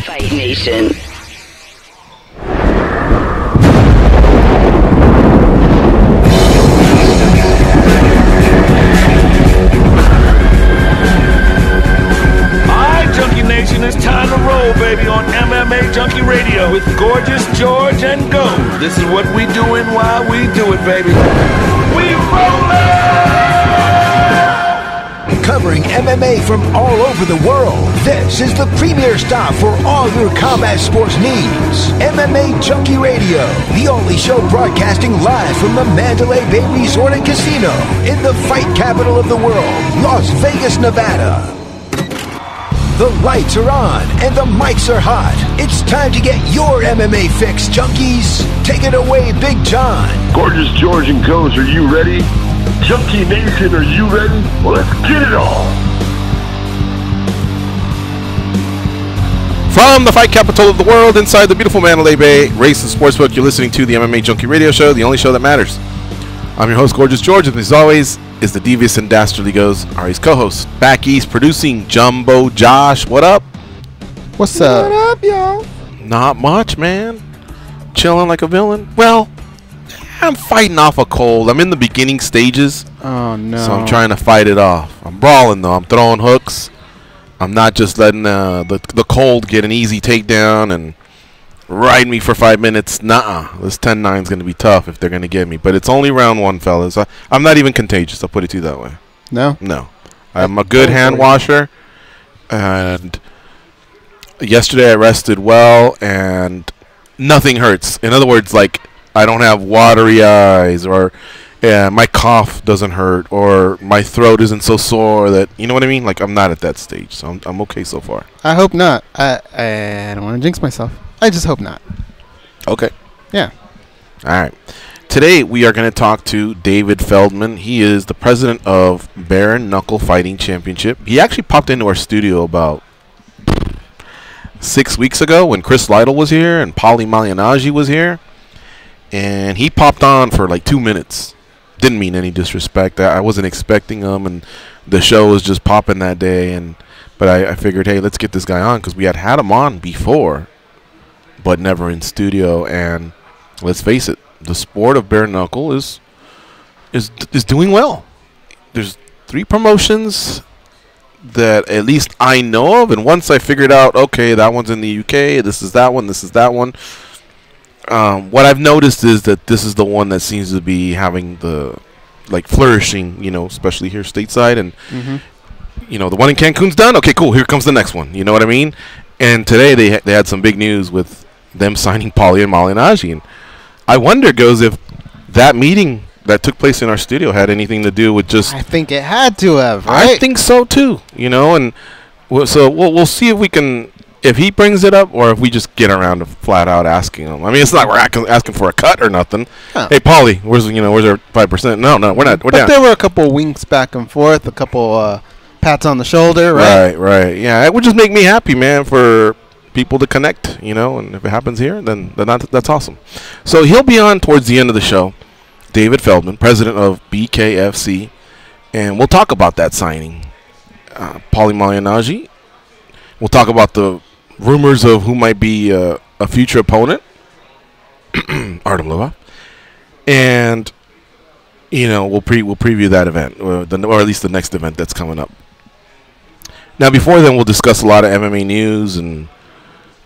Fight Nation. Junkie Nation, it's time to roll, baby, on MMA Junkie Radio with Gorgeous George and Go. This is what we doing while we do it, baby. We rollin'! Covering MMA from all over the world, this is the premier stop for all your combat sports needs. MMA Junkie Radio, the only show broadcasting live from the Mandalay Bay Resort and Casino in the fight capital of the world, Las Vegas, Nevada. The lights are on and the mics are hot. It's time to get your MMA fix, junkies. Take it away, Big John. Gorgeous George and Goes, are you ready? Junkie Nation, are you ready? Well, let's get it on. From the fight capital of the world, inside the beautiful Mandalay Bay Race and Sportsbook, you're listening to the MMA Junkie Radio Show, the only show that matters. I'm your host, Gorgeous George, and as always, is the devious and dastardly Goes, Ari's co-host. Back east producing, Jumbo Josh. What up? What's up? What up, y'all? Not much, man. Chilling like a villain. Well, I'm fighting off a cold. I'm in the beginning stages. Oh, no. So I'm trying to fight it off. I'm brawling, though. I'm throwing hooks. I'm not just letting the cold get an easy takedown and ride me for 5 minutes. Nuh-uh. This 10-9 is going to be tough if they're going to get me. But it's only round one, fellas. I'm not even contagious. I'll put it to you that way. No? No. I'm a good hand washer. And yesterday I rested well, and nothing hurts. In other words, like, I don't have watery eyes, or my cough doesn't hurt, or my throat isn't so sore that, you know what I mean? Like, I'm not at that stage, so I'm okay so far. I hope not. I don't want to jinx myself. I just hope not. Okay. Yeah. All right. Today we are going to talk to David Feldman. He is the president of Bare Knuckle Fighting Championship. He actually popped into our studio about 6 weeks ago when Chris Lytle was here and Paige Vanzant was here. And he popped on for like 2 minutes. Didn't mean any disrespect. I wasn't expecting him, and the show was just popping that day. But I figured, hey, let's get this guy on, because we had him on before, but never in studio. And let's face it, the sport of bare knuckle is doing well. There's 3 promotions that at least I know of, and once I figured out, okay, that one's in the UK, this is that one, this is that one. What I've noticed is that this is the one that seems to be having the, like, flourishing, you know, especially here stateside. And you know, the one in Cancun's done. Okay, cool. Here comes the next one. You know what I mean? And today they had some big news with them signing Paige Vanzant. And I wonder, Goes, if that meeting that took place in our studio had anything to do with just. I think it had to have. Right? I think so too. You know, and so we'll see if we can. If he brings it up, or if we just get around to flat out asking him. I mean, it's not we're asking for a cut or nothing. Huh. Hey, Paulie, where's our 5%? No, we're not. We're but down. There were a couple winks back and forth, a couple pats on the shoulder, right? Right. Yeah, it would just make me happy, man, for people to connect, you know. And if it happens here, then that's awesome. So he'll be on towards the end of the show. David Feldman, president of BKFC, and we'll talk about that signing. Paige Vanzant. We'll talk about the rumors of who might be a future opponent, Artem Lobov, and you know we'll preview that event, or at least the next event that's coming up. Now, before then, we'll discuss a lot of MMA news, and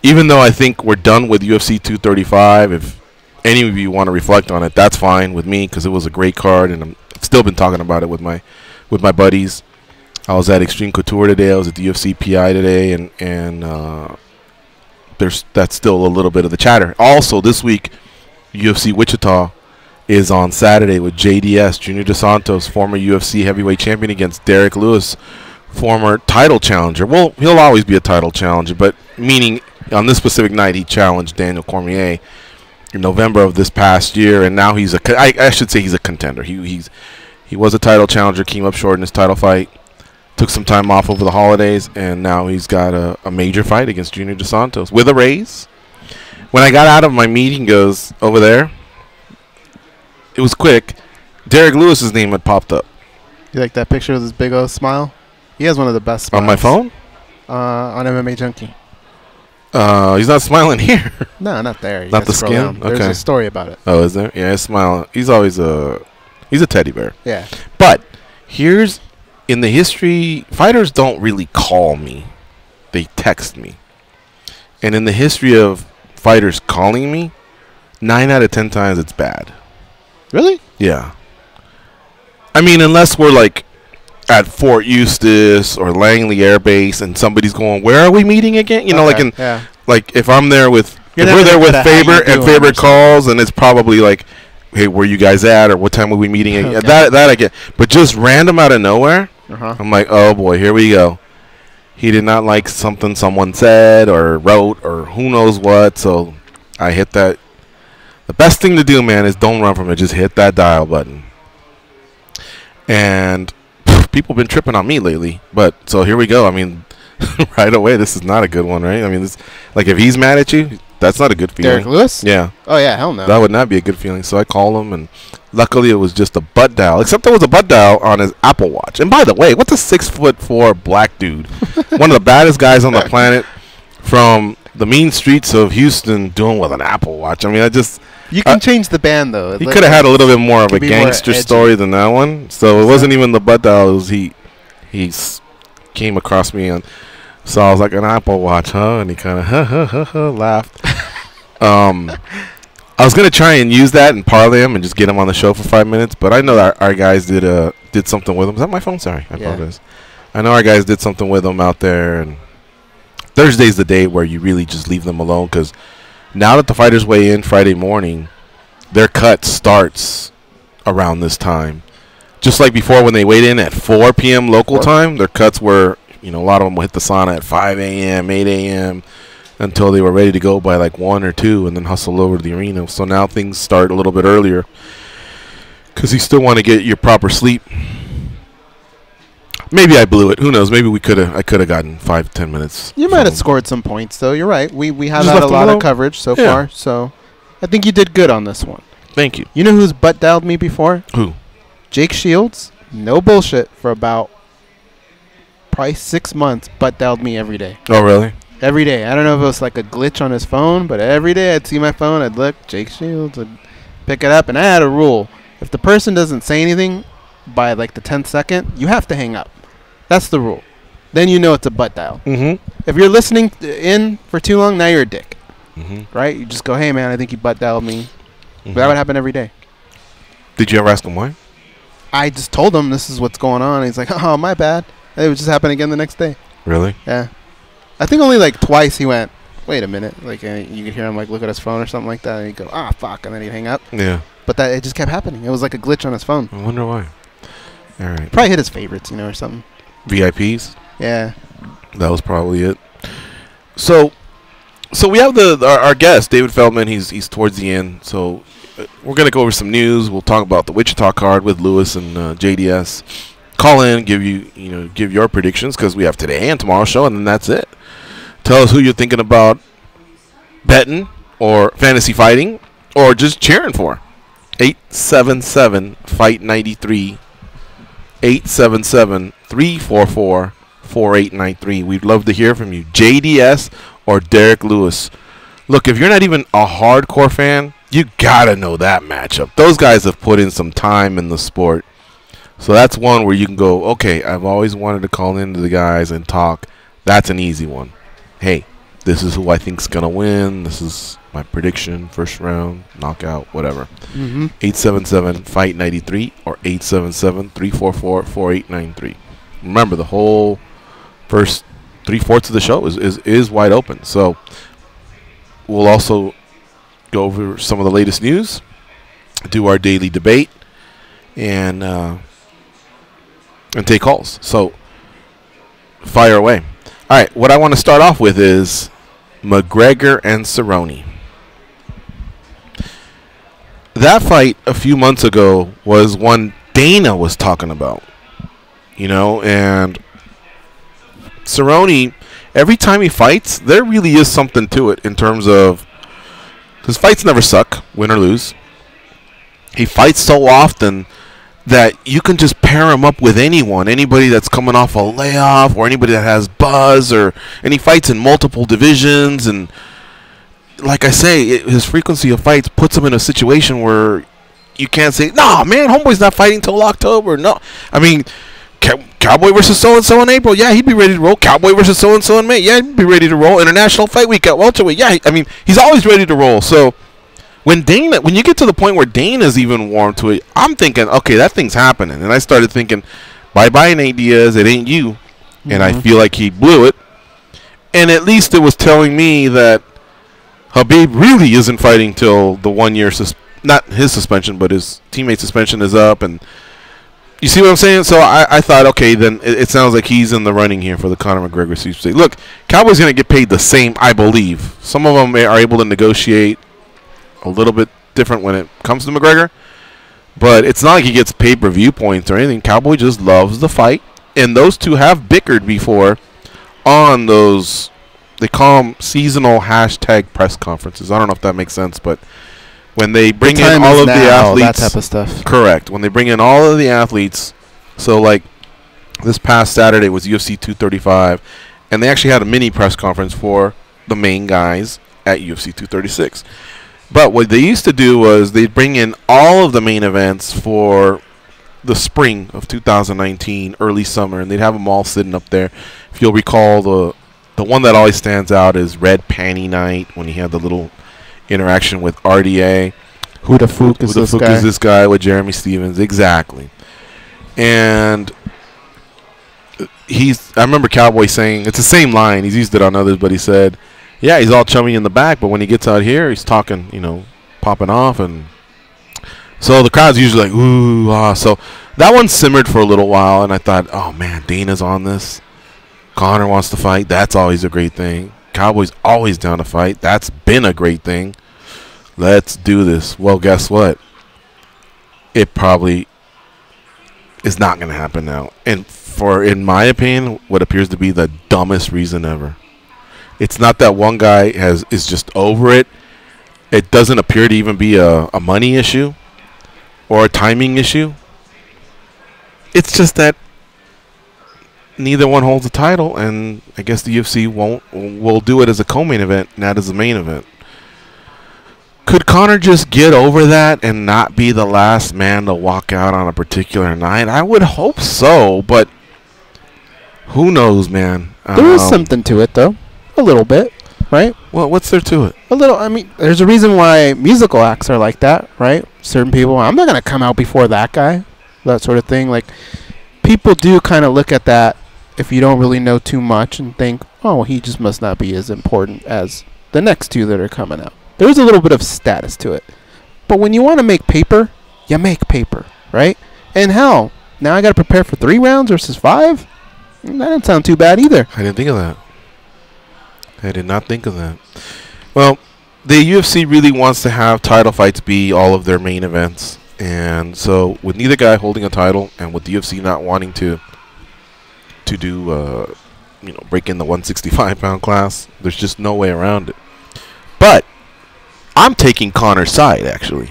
even though I think we're done with UFC 235, if any of you want to reflect on it, that's fine with me, because it was a great card, and I've still been talking about it with my buddies. I was at Extreme Couture today. I was at the UFC PI today, and that's still a little bit of the chatter. Also, this week, UFC Wichita is on Saturday with JDS, Junior Dos Santos, former UFC heavyweight champion, against Derek Lewis, former title challenger. Well, he'll always be a title challenger, but meaning on this specific night, he challenged Daniel Cormier in November of this past year, and now he's I should say he's a contender. He was a title challenger, came up short in his title fight. Took some time off over the holidays, and now he's got a major fight against Junior Dos Santos with a raise. When I got out of my meeting, Goes over there, it was quick. Derek Lewis's name had popped up. You like that picture of this big old smile? He has one of the best smiles. On my phone? On MMA Junkie. He's not smiling here. No, not there. You Not gotta the scroll skin? down. There's Okay. a story about it. Oh, is there? Yeah, he's smiling. He's always he's a teddy bear. Yeah. But here's in the history, fighters don't really call me. They text me. And in the history of fighters calling me, 9 out of 10 times it's bad. Really? Yeah. I mean, unless we're like at Fort Eustis or Langley Air Base and somebody's going, "Where are we meeting again?" You know, like in like if I'm there with You're if not we're there gonna with put a how Faber you and doing Faber or something. calls, and it's probably like, "Hey, where you guys at?" or "What time are we meeting again?" Okay. That I get. But just random out of nowhere, I'm like, "Oh boy, here we go." He did not like something someone said or wrote or who knows what, so I hit that. The best thing to do, man, is don't run from it. Just hit that dial button. And people been tripping on me lately, but so here we go. I mean, right away, this is not a good one, right? I mean, this like if he's mad at you, that's not a good feeling. Derek Lewis? Yeah. Oh, yeah, hell no. That would not be a good feeling. So I call him, and luckily it was just a butt dial. Except there was a butt dial on his Apple Watch. And by the way, what's a 6'4" black dude, one of the baddest guys on the planet, from the mean streets of Houston, doing with an Apple Watch? I mean, You can change the band, though. he could have had a little bit more of a could be more gangster edgy. story than that one. So it wasn't even the butt dial. It was he came across me and saw I was like an Apple Watch, huh? And he kind of laughed. I was gonna try and use that and parlay him and just get him on the show for 5 minutes, but I know that our guys did something with him. Is that my phone? Sorry, I apologize. I know our guys did something with him out there, and Thursday's the day where you really just leave them alone, because now that the fighters weigh in Friday morning, their cut starts around this time. Just like before, when they weighed in at 4 p.m. local time, their cuts were, a lot of them will hit the sauna at 5 a.m., 8 a.m., until they were ready to go by like 1 or 2 and then hustle over to the arena. So now things start a little bit earlier because you still want to get your proper sleep. Maybe I blew it. Who knows? Maybe I could have gotten 5-10 minutes. You might have scored some points, though. You're right. We have Just had a left lot them of alone. coverage so Yeah. far, so I think you did good on this one. Thank you. You know who's butt dialed me before? Who? Jake Shields. No bullshit. For about probably 6 months, butt dialed me every day. Oh, really? Every day. I don't know if it was like a glitch on his phone, but every day I'd see my phone, I'd look, Jake Shields, I'd pick it up, and I had a rule. If the person doesn't say anything by like the 10th second, you have to hang up. That's the rule. Then you know it's a butt dial. Mm-hmm. If you're listening in for too long, now you're a dick. Mm-hmm. Right? You just go, hey, man, I think you butt dialed me. Mm-hmm. But that would happen every day. Did you ever ask him why? I just told him this is what's going on. He's like, oh, my bad. And it would just happen again the next day. Really? Yeah. I think only like twice he went, wait a minute. Like you could hear him like look at his phone or something like that. And he'd go, fuck. And then he'd hang up. Yeah. But that it just kept happening. It was like a glitch on his phone. I wonder why. All right. Probably hit his favorites, or something. VIPs? Yeah. That was probably it. So we have our guest, David Feldman. He's towards the end. So we're going to go over some news. We'll talk about the Wichita card with Lewis and JDS. Call in, give your predictions, because we have today and tomorrow's show, and then that's it. Tell us who you're thinking about betting or fantasy fighting or just cheering for. 877-FIGHT-93. 877-344-4893. We'd love to hear from you. JDS or Derek Lewis. Look, if you're not even a hardcore fan, you gotta know that matchup. Those guys have put in some time in the sport. So that's one where you can go, okay, I've always wanted to call into the guys and talk. That's an easy one. Hey, this is who I think's going to win. This is my prediction, first round, knockout, whatever. 877-FIGHT-93 or 877-344-4893. Remember, the whole first 3/4 of the show is wide open. So we'll also go over some of the latest news, do our daily debate, and take calls. So fire away. All right, what I want to start off with is McGregor and Cerrone. That fight a few months ago was one Dana was talking about, and Cerrone, every time he fights, there really is something to it in terms of his fights never suck, win or lose. He fights so often that you can just pair him up with anyone, anybody that's coming off a layoff or anybody that has buzz, and he fights in multiple divisions. And like I say, his frequency of fights puts him in a situation where you can't say, "Nah, man, homeboy's not fighting till October." No, I mean, Cowboy versus so-and-so in April. Yeah, he'd be ready to roll. Cowboy versus so-and-so in May. Yeah, he'd be ready to roll. International Fight Week at welterweight. Yeah, I mean, he's always ready to roll. So when you get to the point where Dana's even warm to it, I'm thinking, okay, that thing's happening. And I started thinking, bye-bye Nate Diaz, it ain't you. Mm-hmm. And I feel like he blew it. And at least it was telling me that Khabib really isn't fighting till the 1 year, not his suspension, but his teammate suspension is up. And you see what I'm saying? So I thought, okay, then it sounds like he's in the running here for the Conor McGregor sweepstakes. Look, Cowboy's going to get paid the same, I believe. Some of them are able to negotiate a little bit different when it comes to McGregor, but it's not like he gets pay-per-view points or anything. Cowboy just loves the fight, and those two have bickered before on those, they call them seasonal hashtag press conferences. I don't know if that makes sense, but when they bring in all of the athletes, that type of stuff. Correct. When they bring in all of the athletes, so like this past Saturday was UFC 235, and they actually had a mini press conference for the main guys at UFC 236. But what they used to do was they'd bring in all of the main events for the spring of 2019, early summer, and they'd have them all sitting up there. If you'll recall, the one that always stands out is Red Panty Night, when he had the little interaction with RDA. Who the fuck is this guy with Jeremy Stevens? Exactly. And I remember Cowboy saying, it's the same line, he's used it on others, but he said, yeah, he's all chummy in the back, but when he gets out here, he's talking, popping off. And so the crowd's usually like, ooh, ah. So that one simmered for a little while, and I thought, oh, man, Dana's on this. Conor wants to fight. That's always a great thing. Cowboy's always down to fight. That's been a great thing. Let's do this. Well, guess what? It probably is not going to happen now. And in my opinion, what appears to be the dumbest reason ever. It's not that one guy is just over it. It doesn't appear to even be a money issue or a timing issue. It's just that neither one holds a title, and I guess the UFC will do it as a co-main event, not as a main event. Could Conor just get over that and not be the last man to walk out on a particular night? I would hope so, but who knows, man? There is something to it, though. A little bit, right? Well, what's there to it? A little. I mean, there's a reason why musical acts are like that, right? Certain people, I'm not going to come out before that guy, that sort of thing. Like, people do kind of look at that if you don't really know too much and think, oh, well, he just must not be as important as the next two that are coming out. There's a little bit of status to it. But when you want to make paper, you make paper, right? And hell, now I got to prepare for 3 rounds versus 5? That didn't sound too bad either. I didn't think of that. I did not think of that. Well, the UFC really wants to have title fights be all of their main events. And so with neither guy holding a title and with the UFC not wanting to do, break in the 165-pound class, there's just no way around it. But I'm taking Conor's side, actually.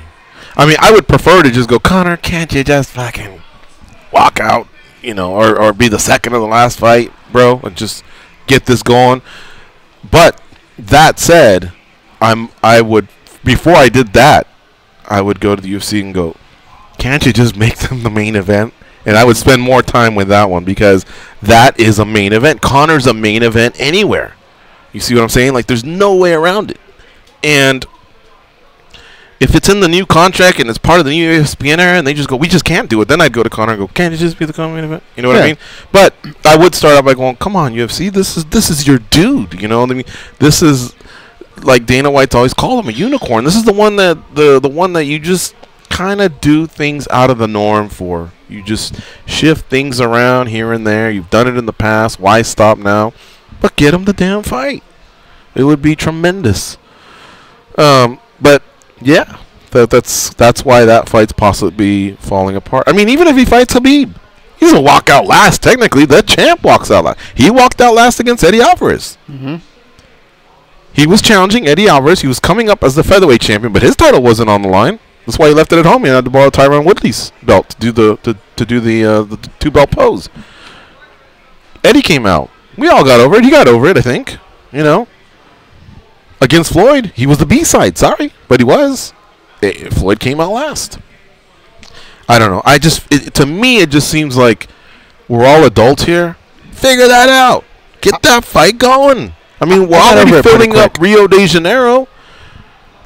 I mean, I would prefer to just go, Conor, can't you just fucking walk out, or be the second or the last fight, bro, and just get this going. But that said, I would, before I did that, I would go to the UFC and go, can't you just make them the main event? And I would spend more time with that one, because that is a main event. Conor's a main event anywhere. You see what I'm saying? Like, there's no way around it. And if it's in the new contract and it's part of the new ESPN era and they just go, we just can't do it, then I'd go to Conor and go, can't it just be the main event? You know what I mean? But I would start out by going, come on, UFC, this is your dude. You know what I mean? This is, like Dana White's always called him, a unicorn. This is the one that the one that you just kind of do things out of the norm for. You just shift things around here and there. You've done it in the past. Why stop now? But get him the damn fight. It would be tremendous. But yeah, that's why that fight's possibly falling apart. I mean, even if he fights Khabib, he doesn't walk out last. Technically, the champ walks out last. He walked out last against Eddie Alvarez. Mm-hmm. He was challenging Eddie Alvarez. He was coming up as the featherweight champion, but his title wasn't on the line. That's why he left it at home. He had to borrow Tyron Woodley's belt to do the 2-belt pose. Eddie came out. We all got over it. He got over it, I think. You know. Against Floyd, he was the B-side. Sorry, but he was. Floyd came out last. I don't know. To me, it just seems like we're all adults here. Figure that out. Get that fight going. I mean, we're already filling up Rio de Janeiro.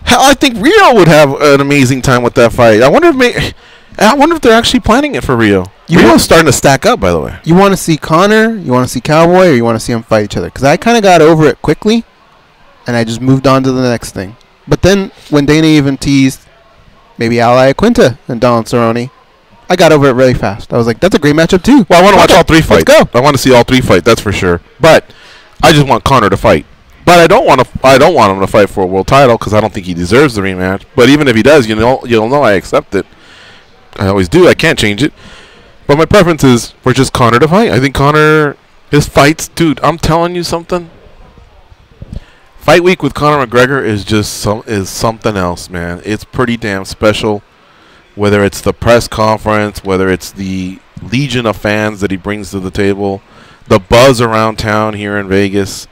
Hell, I think Rio would have an amazing time with that fight. I wonder if they're actually planning it for Rio. Rio's starting to stack up, by the way. You want to see Conor, you want to see Cowboy, or you want to see them fight each other? Because I kind of got over it quickly, and I just moved on to the next thing. But then when Dana even teased maybe Ally Quinta and Don Cerrone, I got over it really fast. I was like, that's a great matchup too. Well, I want to watch all three fights. Let's go. I want to see all three fight. That's for sure. But I just want Conor to fight. But I don't want him to fight for a world title because I don't think he deserves the rematch. But even if he does, you'll know I accept it. I always do. I can't change it. But my preference is for just Conor to fight. I think Conor, his fights, dude. I'm telling you something. Fight week with Conor McGregor is something else, man. It's pretty damn special. Whether it's the press conference, whether it's the legion of fans that he brings to the table, the buzz around town here in Vegas,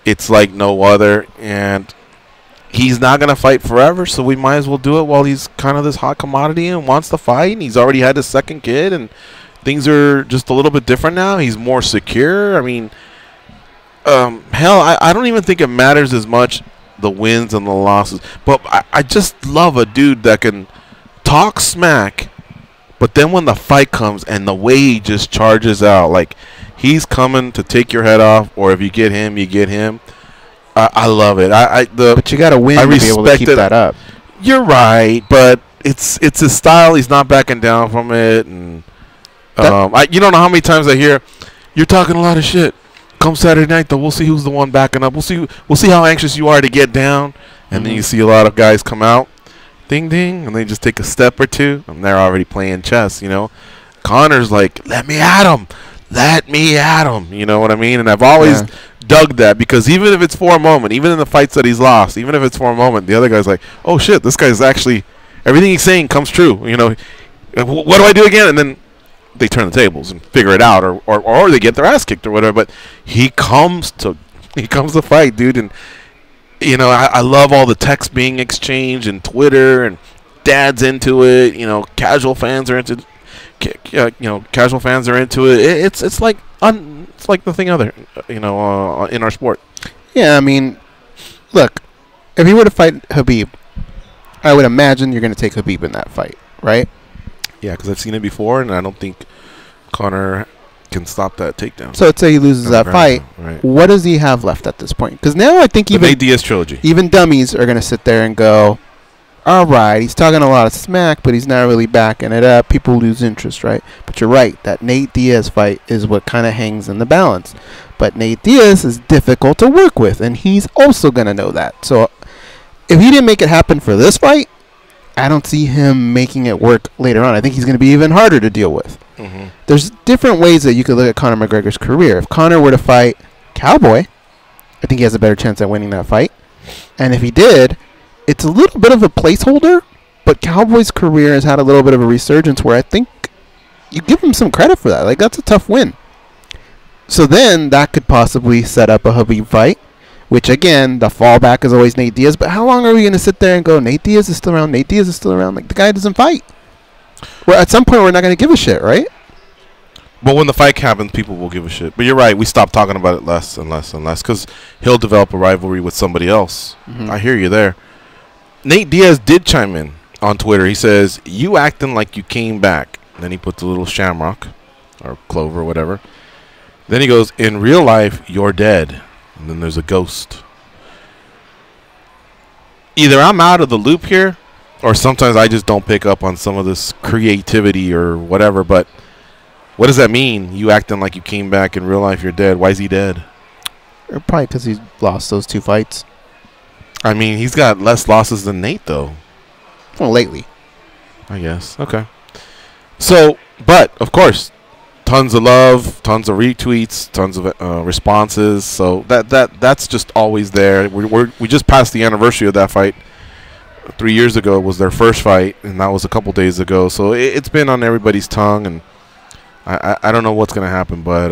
it's like no other. And he's not going to fight forever, so we might as well do it while he's kind of this hot commodity and wants to fight. And he's already had his second kid, and things are just a little bit different now. He's more secure. I mean, hell, I don't even think it matters as much the wins and the losses. But I just love a dude that can talk smack, but then when the fight comes and the way he just charges out, like he's coming to take your head off, or if you get him, you get him. I love it. But you got to win to be able to keep that up. You're right, but it's his style. He's not backing down from it, and you don't know how many times I hear you're talking a lot of shit. Come Saturday night, though, we'll see who's the one backing up. We'll see how anxious you are to get down, and then you see a lot of guys come out. Ding, ding, and they just take a step or two, and they're already playing chess, you know. Conor's like, let me at him. You know what I mean? And I've always dug that, because even if it's for a moment, even in the fights that he's lost, even if it's for a moment, the other guy's like, oh, shit, this guy's actually, everything he's saying comes true, you know. What do I do again? And then they turn the tables and figure it out, or they get their ass kicked or whatever, but he comes to fight, dude, and you know, I love all the texts being exchanged and Twitter, and Dad's into it. You know, casual fans are into it. It's like nothing other. You know, in our sport. Yeah, I mean, look, if you were to fight Khabib, I would imagine you're going to take Khabib in that fight, right? Yeah, because I've seen it before, and I don't think Conor can stop that takedown. So let's say he loses that fight. Right. What does he have left at this point? Because now I think the Nate Diaz trilogy. Even dummies are going to sit there and go, all right, he's talking a lot of smack, but he's not really backing it up. People lose interest, right? But you're right. That Nate Diaz fight is what kind of hangs in the balance. But Nate Diaz is difficult to work with, and he's also going to know that. So if he didn't make it happen for this fight, I don't see him making it work later on. I think he's going to be even harder to deal with. Mm-hmm. There's different ways that you could look at Conor McGregor's career. If Conor were to fight Cowboy, I think he has a better chance at winning that fight. And if he did, it's a little bit of a placeholder, but Cowboy's career has had a little bit of a resurgence where I think you give him some credit for that. Like, that's a tough win. So then that could possibly set up a Khabib fight, which, again, the fallback is always Nate Diaz. But how long are we going to sit there and go, Nate Diaz is still around, Nate Diaz is still around? Like, the guy doesn't fight. Well, at some point, we're not going to give a shit, right? But when the fight happens, people will give a shit. But you're right. We stop talking about it less and less and less because he'll develop a rivalry with somebody else. Mm-hmm. I hear you there. Nate Diaz did chime in on Twitter. He says, you acting like you came back. And then he puts a little shamrock or clover or whatever. Then he goes, in real life, you're dead. And then there's a ghost. Either I'm out of the loop here, or sometimes I just don't pick up on some of this creativity or whatever. But what does that mean? You acting like you came back, in real life you're dead. Why is he dead? Probably because he lost those 2 fights. I mean, he's got less losses than Nate, though. Well, lately. I guess. Okay. So, but, of course, tons of love, tons of retweets, tons of responses. So that's just always there. We just passed the anniversary of that fight 3 years ago was their first fight, and that was a couple days ago. So it's been on everybody's tongue, and I don't know what's going to happen, but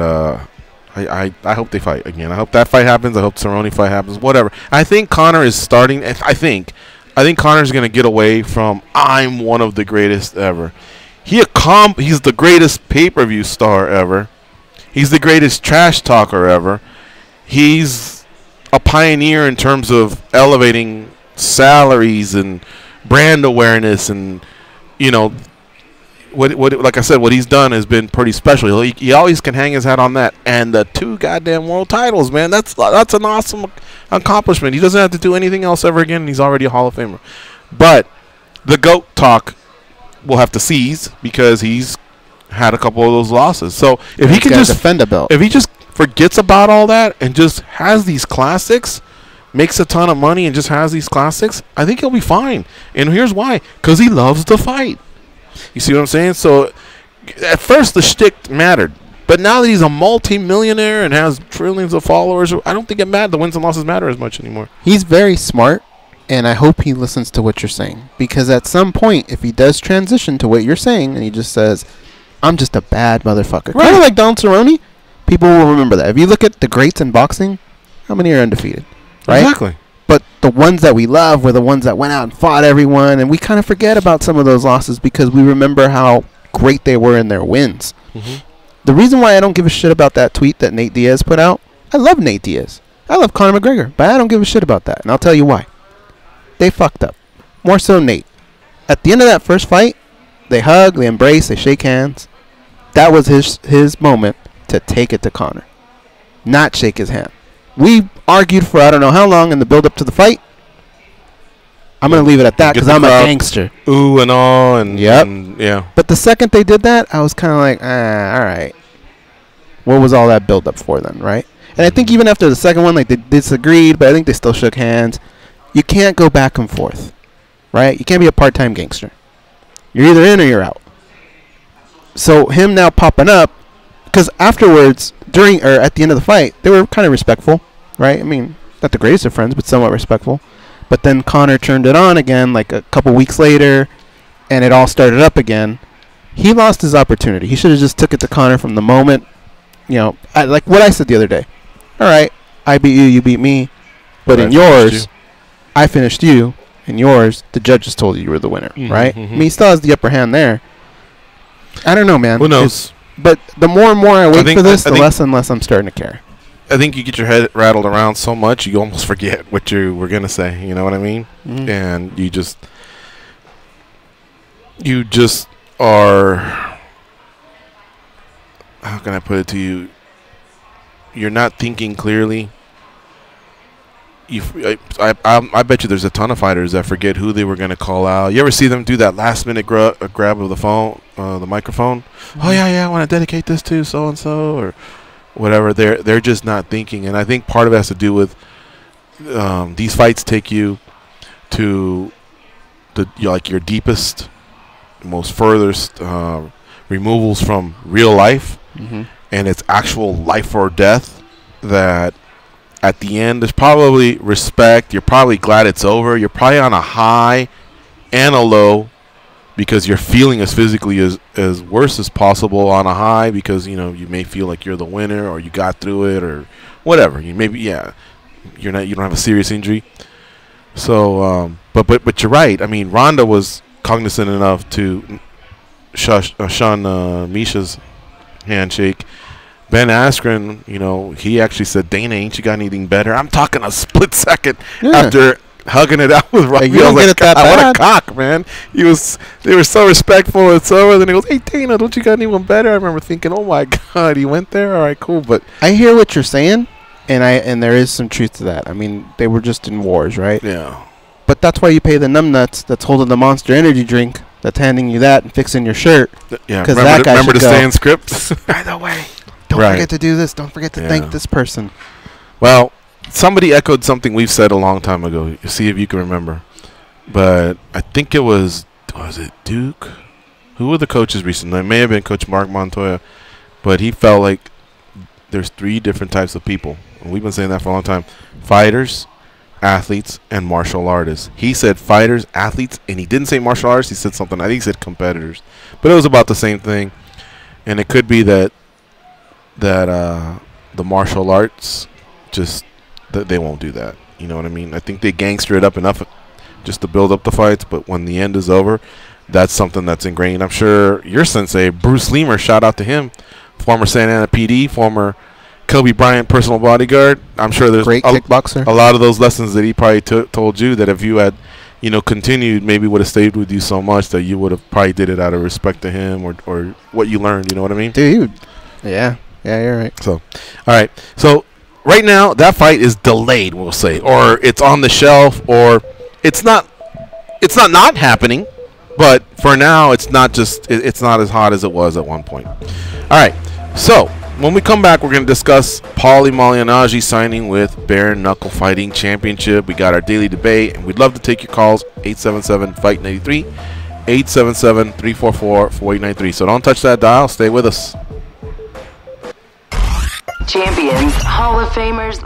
I hope they fight again. I hope that fight happens. I hope Cerrone fight happens. Whatever. I think Conor is starting. I think Conor's going to get away from I'm one of the greatest ever. He's the greatest pay-per-view star ever. He's the greatest trash talker ever. He's a pioneer in terms of elevating salaries and brand awareness, and what like I said, what he's done has been pretty special. He always can hang his hat on that, and the 2 goddamn world titles, man. That's an awesome accomplishment. He doesn't have to do anything else ever again, and he's already a Hall of Famer. But the GOAT talk we'll have to seize because he's had a couple of those losses. So if he can just defend a belt, if he just forgets about all that and just has these classics, makes a ton of money and just has these classics, I think he'll be fine. And here's why: because he loves to fight. You see what I'm saying? So at first the shtick mattered, but now that he's a multi-millionaire and has trillions of followers, I don't think the wins and losses matter as much anymore. He's very smart, and I hope he listens to what you're saying, because at some point, if he does transition to what you're saying and he just says, I'm just a bad motherfucker, kind of like Donald Cerrone, people will remember that. If you look at the greats in boxing, how many are undefeated? Right? Exactly. But the ones that we love were the ones that went out and fought everyone, and we kind of forget about some of those losses because we remember how great they were in their wins. Mm-hmm. The reason why I don't give a shit about that tweet that Nate Diaz put out, I love Nate Diaz. I love Conor McGregor, but I don't give a shit about that, and I'll tell you why. They fucked up. More so Nate. At the end of that first fight, they hug, they embrace, they shake hands. That was his moment to take it to Conor, not shake his hand. We argued for I don't know how long in the build-up to the fight. I'm going to leave it at that because I'm a gangster. Ooh and all. And, yep. And, yeah. But the second they did that, I was kind of like, all right. What was all that build-up for then, right? And I think even after the second one, like, they disagreed, but I think they still shook hands. You can't go back and forth, right? You can't be a part-time gangster. You're either in or you're out. So him now popping up, because afterwards, during or at the end of the fight, they were kind of respectful, right? I mean, not the greatest of friends, but somewhat respectful. But then Conor turned it on again, like a couple weeks later, and it all started up again. He lost his opportunity. He should have just took it to Conor from the moment, like what I said the other day. All right, I beat you, you beat me, but in yours, I finished you. In yours, the judges told you were the winner, right? Mm-hmm. I mean, he still has the upper hand there. I don't know, man. Who knows? But the more and more I wait for this, the less and less I'm starting to care. I think you get your head rattled around so much, you almost forget what you were going to say. You know what I mean? Mm-hmm. And you just are, how can I put it to you? You're not thinking clearly. I bet you there's a ton of fighters that forget who they were going to call out. You ever see them do that last-minute grab of the phone, the microphone? Mm-hmm. Oh, yeah, I want to dedicate this to so-and-so or whatever. They're just not thinking. And I think part of it has to do with these fights take you to your deepest, most furthest removals from real life. Mm-hmm. And it's actual life or death that at the end there's probably respect. You're probably glad it's over. You're probably on a high and a low because you're feeling as physically as worse as possible on a high because you may feel like you're the winner or you got through it or whatever. You don't have a serious injury. So but you're right. I mean, Ronda was cognizant enough to shun Misha's handshake. Ben Askren, he actually said, Dana, ain't you got anything better? I'm talking a split second after hugging it out with Robbie. You don't get it that bad. What a cock, man. They were so respectful and so, and then he goes, hey, Dana, don't you got anyone better? I remember thinking, oh, my God, he went there? All right, cool. But I hear what you're saying, and there is some truth to that. I mean, they were just in wars, right? Yeah. But that's why you pay the numbnuts that's holding the Monster Energy drink, that's handing you that and fixing your shirt. Yeah, remember to stay in script? By the way, don't forget to do this. Don't forget to thank this person. Well, somebody echoed something we've said a long time ago. See if you can remember. But I think it was it Duke? Who were the coaches recently? It may have been Coach Mark Montoya. But he felt like there's 3 different types of people. And we've been saying that for a long time. Fighters, athletes, and martial artists. He said fighters, athletes, and he didn't say martial artists. He said something. I think he said competitors, but it was about the same thing. And it could be that the martial arts just that they won't do that. You know what I mean? I think they gangster it up enough just to build up the fights, but when the end is over, that's something that's ingrained. I'm sure your sensei, Bruce Leamer, shout out to him, former Santa Ana PD, former Kobe Bryant personal bodyguard. I'm sure there's Great kickboxer. a lot of those lessons that he probably told you that if you had, continued, maybe would have stayed with you so much that you would have probably did it out of respect to him or what you learned. You know what I mean? Dude. Yeah, you're right. So, all right. So right now that fight is delayed, we'll say, or it's on the shelf, or it's not happening. But for now, it's not as hot as it was at one point. All right. So when we come back, we're going to discuss Paulie Malignaggi signing with Bare Knuckle Fighting Championship. We got our daily debate, and we'd love to take your calls. 877-FIGHT-93, 877-344-4893. So don't touch that dial. Stay with us. Champions, Hall of Famers.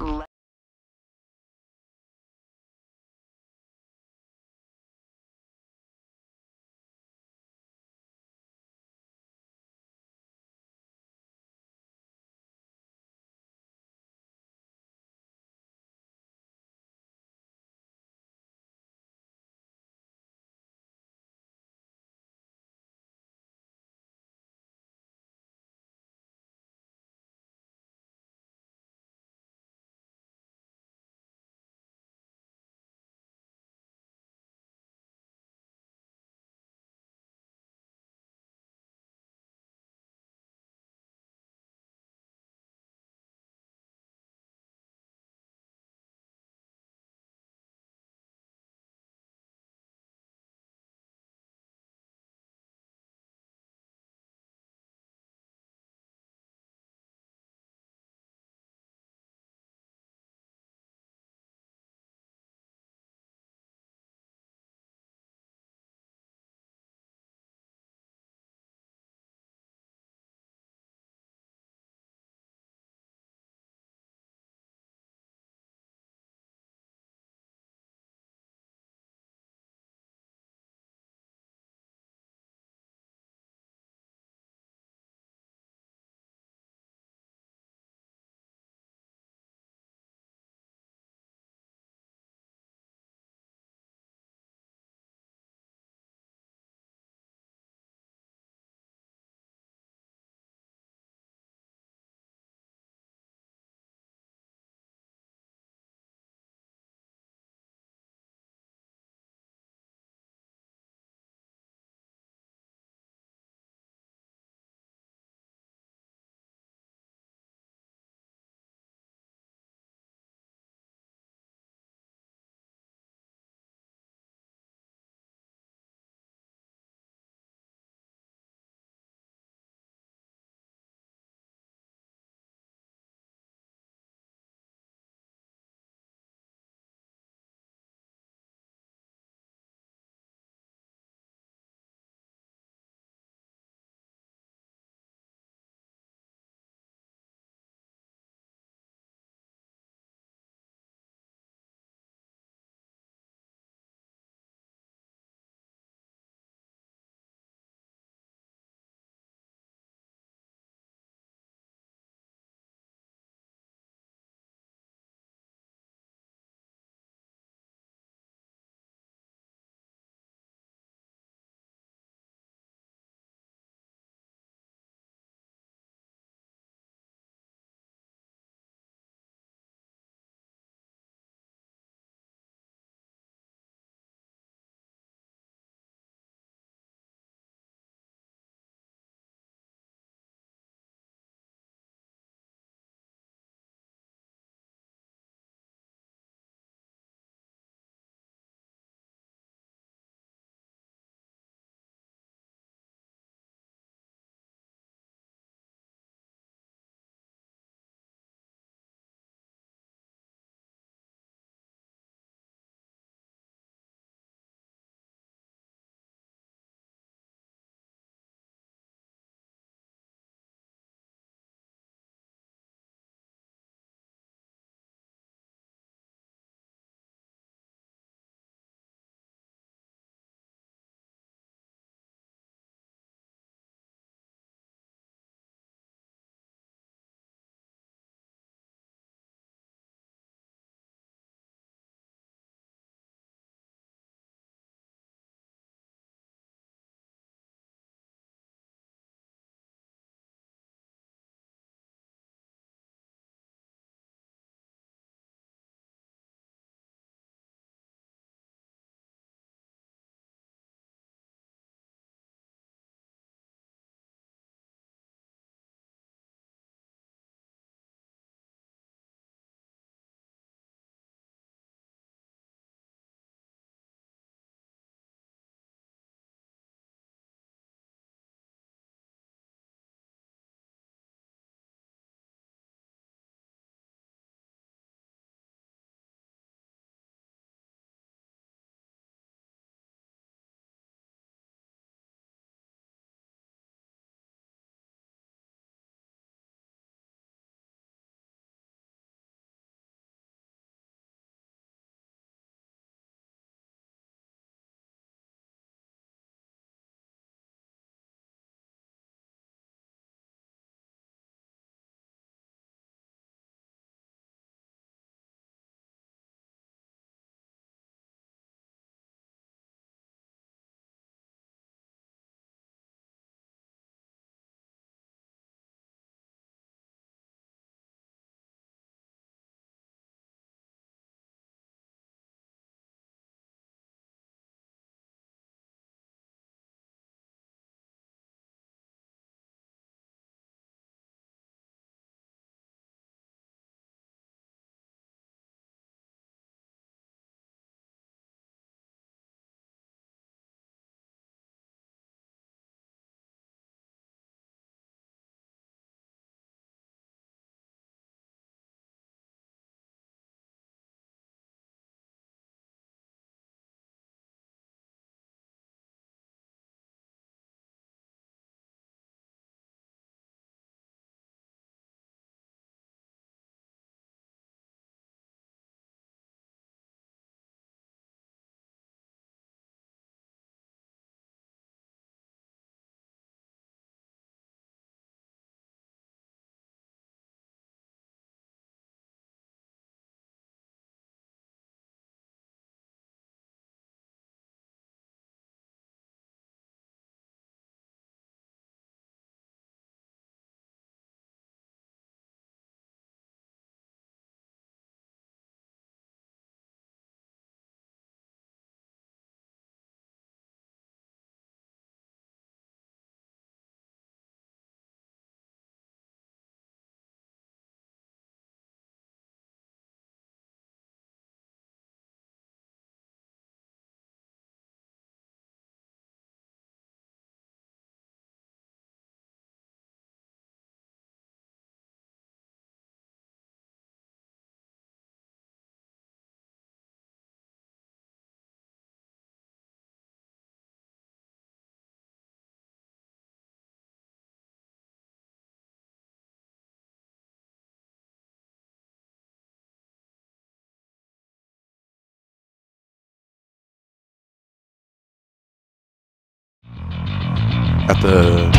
At the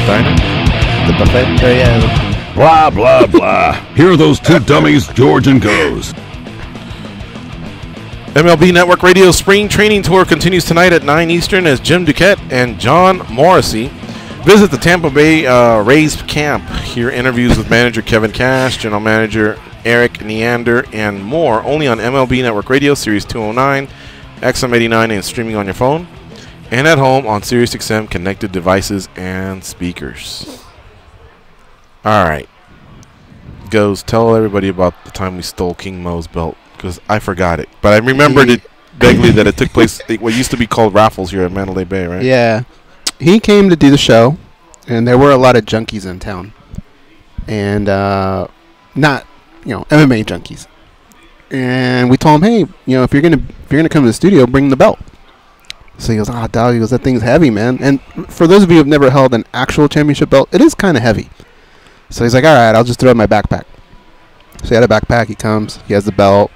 diner? The buffet? Oh, yeah. Blah, blah, blah. Here are those two dummies, George and Goes. MLB Network Radio Spring Training Tour continues tonight at 9 Eastern as Jim Duquette and John Morrissey visit the Tampa Bay Rays camp. Hear interviews with manager Kevin Cash, general manager Eric Neander, and more. Only on MLB Network Radio, Series 209, XM89, and streaming on your phone. And at home on SiriusXM connected devices and speakers. All right. Goes, tell everybody about the time we stole King Mo's belt, because I forgot it. But I remembered it vaguely that it took place at what used to be called Raffles here at Mandalay Bay, right? Yeah. He came to do the show, and there were a lot of junkies in town. And not, MMA junkies. And we told him, hey, if you're gonna come to the studio, bring the belt. So he goes, dog, he goes, that thing's heavy, man. And for those of you who have never held an actual championship belt, it is kind of heavy. So he's like, all right, I'll just throw it in my backpack. So he had a backpack. He comes. He has the belt.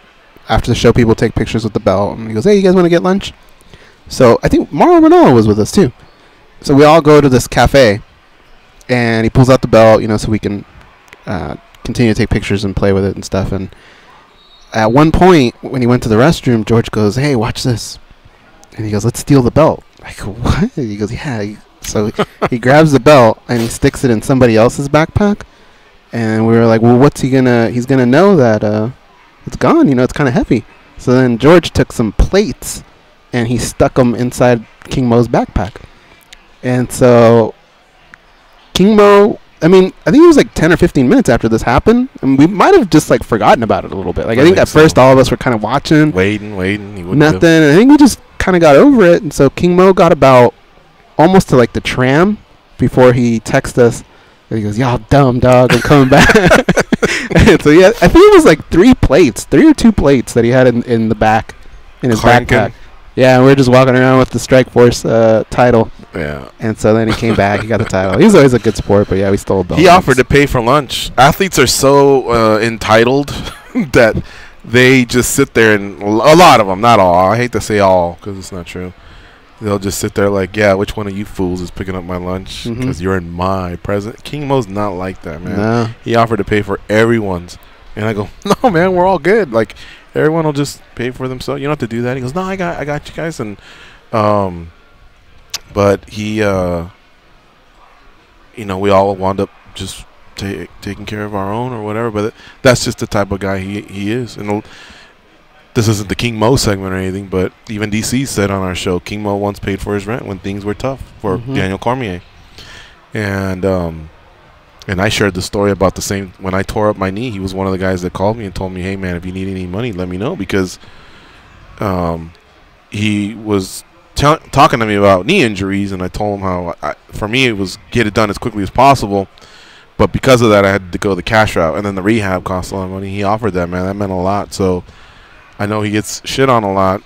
After the show, people take pictures with the belt. And he goes, hey, you guys want to get lunch? So I think Mauro Ranallo was with us, too. So we all go to this cafe. And he pulls out the belt, so we can continue to take pictures and play with it and stuff. And at one point, when he went to the restroom, George goes, hey, watch this. And he goes, let's steal the belt. I go, what? He goes, yeah. So he grabs the belt and he sticks it in somebody else's backpack. And we were like, well, what's he gonna? He's gonna know that it's gone. It's kind of heavy. So then George took some plates and he stuck them inside King Mo's backpack. And so King Mo, I think it was like 10 or 15 minutes after this happened, and we might have just like forgotten about it a little bit. Like I think at first all of us were kind of watching, waiting. He wouldn't nothing. And I think we just kind of got over it. And so King Mo got about almost to like the tram before he texted us. And he goes, y'all dumb, dog, I'm coming back. And so yeah, I think it was like 3 or 2 plates that he had in the back, in his backpack. Yeah, and we were just walking around with the Strike Force title. Yeah. And so then he came back, he got the title. He was always a good sport, but yeah, we stole a belt. He offered to pay for lunch. Athletes are so entitled that they just sit there, and a lot of them, not all. I hate to say all because it's not true. They'll just sit there like, yeah, which one of you fools is picking up my lunch because you're in my present. King Mo's not like that, man. No. He offered to pay for everyone's. And I go, no, man, we're all good. Like, everyone will just pay for themselves. You don't have to do that. He goes, no, I got you guys. And, but he, we all wound up just taking care of our own or whatever. But that's just the type of guy he is. And this isn't the King Mo segment or anything, but even DC said on our show, King Mo once paid for his rent when things were tough for Daniel Cormier. And I shared the story about the same, when I tore up my knee, he was one of the guys that called me and told me, hey, man, if you need any money, let me know, because he was talking to me about knee injuries, and I told him how, for me, it was get it done as quickly as possible. But because of that, I had to go the cash route, and then the rehab cost a lot of money. He offered that, man. That meant a lot. So I know he gets shit on a lot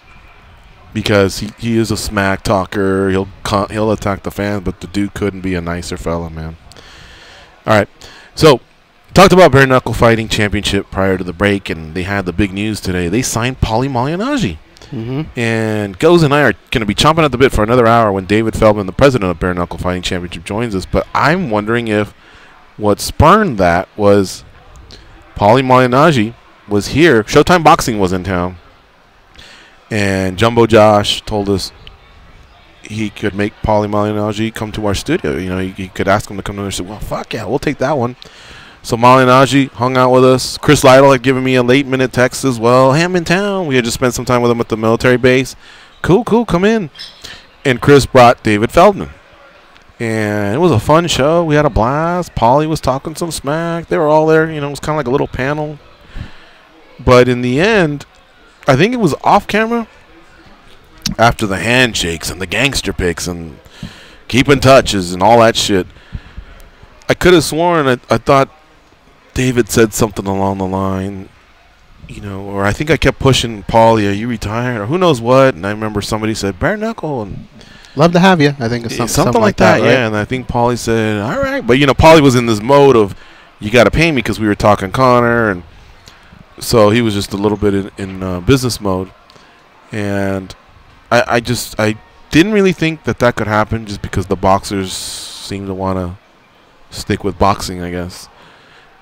because he is a smack talker. He'll attack the fans, but the dude couldn't be a nicer fella, man. All right. So talked about bare knuckle fighting championship prior to the break, and they had the big news today. They signed Paulie Malignaggi. And Goes and I are going to be chomping at the bit for another hour when David Feldman, the president of Bare Knuckle Fighting Championship, joins us. But I'm wondering if what spurned that was Paulie Malignaggi was here. Showtime Boxing was in town, and Jumbo Josh told us he could make Paulie Malignaggi come to our studio. He could ask him to come to our studio. Well, fuck yeah, we'll take that one. So Malignaggi hung out with us. Chris Lytle had given me a late-minute text as well. Hey, I'm in town. We had just spent some time with him at the military base. Cool, come in. And Chris brought David Feldman. And it was a fun show. We had a blast. Paulie was talking some smack. They were all there. It was kind of like a little panel. But in the end, I think it was off camera, after the handshakes and the gangster pics and keeping touches and all that shit, I could have sworn I thought David said something along the line, or I think I kept pushing Paulie, are you retired, or who knows what, and I remember somebody said, bare knuckle, and love to have you. I think it's something like that, right? Yeah, and I think Paulie said, all right. But, Paulie was in this mode of, you got to pay me because we were talking Connor, and so he was just a little bit in business mode. And I didn't really think that could happen just because the boxers seem to want to stick with boxing, I guess.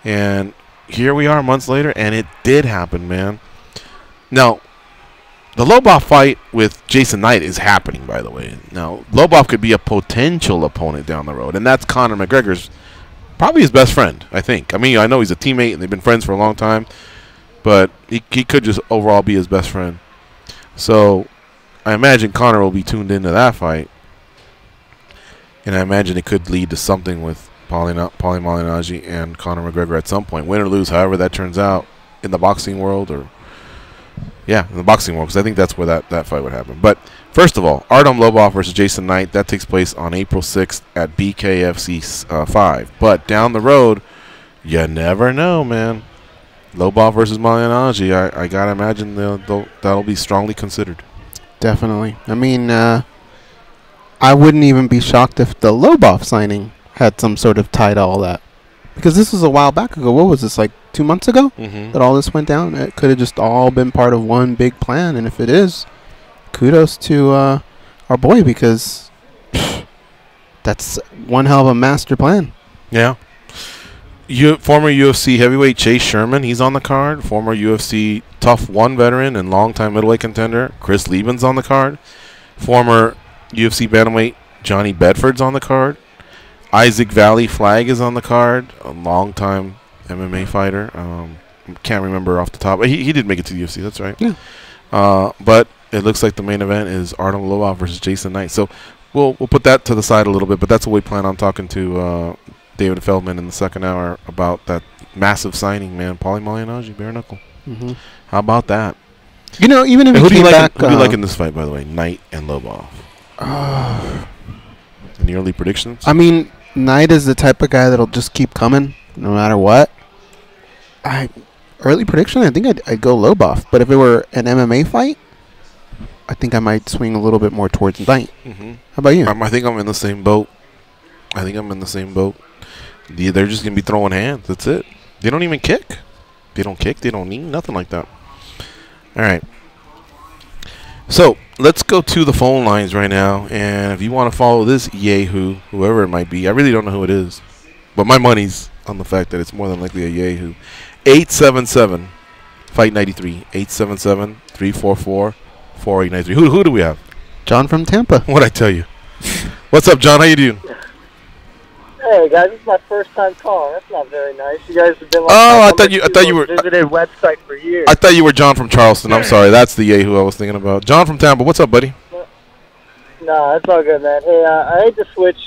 And here we are months later, and it did happen, man. Now, the Lobov fight with Jason Knight is happening, by the way. Now, Lobov could be a potential opponent down the road, and that's Conor McGregor's probably his best friend, I think. I mean, I know he's a teammate, and they've been friends for a long time, but he could just overall be his best friend. So I imagine Conor will be tuned into that fight, and I imagine it could lead to something with Paulie Malignaggi and Conor McGregor at some point, win or lose, however that turns out in the boxing world, or in the boxing world, because I think that's where that fight would happen. But first of all, Artem Lobov versus Jason Knight, that takes place on April 6th at BKFC 5. But down the road, you never know, man. Lobov versus Malignaggi, I gotta imagine that'll be strongly considered. Definitely. I mean, I wouldn't even be shocked if the Lobov signing had some sort of tie to all that. Because this was a while back ago. What was this, like 2 months ago that all this went down? It could have just all been part of one big plan. And if it is, kudos to our boy, because that's one hell of a master plan. Yeah. Former UFC heavyweight Chase Sherman, he's on the card. Former UFC Tough 1 veteran and longtime middleweight contender Chris Lieben's on the card. Former UFC bantamweight Johnny Bedford's on the card. Isaac Valley Flag is on the card, a longtime MMA fighter. Can't remember off the top. He did make it to the UFC, that's right. Yeah. But it looks like the main event is Artem Lobov versus Jason Knight. So we'll put that to the side a little bit, but that's what we plan on talking to David Feldman in the second hour about that massive signing, man. Paulie Malignaggi, bare knuckle. How about that? You know, even if who do you like? Back, who do you like in this fight, by the way? Knight and Lobov. Any early predictions? I mean, Knight is the type of guy that'll just keep coming no matter what. Early prediction, I think I'd go Lobov. But if it were an MMA fight, I think I might swing a little bit more towards Knight. How about you? I think I'm in the same boat. They're just going to be throwing hands. That's it. They don't even kick. They don't kick. They don't knee. Nothing like that. All right. So let's go to the phone lines right now. And if you want to follow this yahoo, whoever it might be, I really don't know who it is. But my money's on the fact that it's more than likely a yahoo. 877-FIGHT-93. 877-344-4893. Who do we have? John from Tampa. What'd I tell you? What's up, John? How you doing? Hey guys, this is my first time calling. That's not very nice. You guys have been like I thought you were visited website for years. I thought you were John from Charleston. I'm sorry, that's the Yahoo I was thinking about. John from Tampa, what's up, buddy? No, that's all good, man. Hey, I hate to switch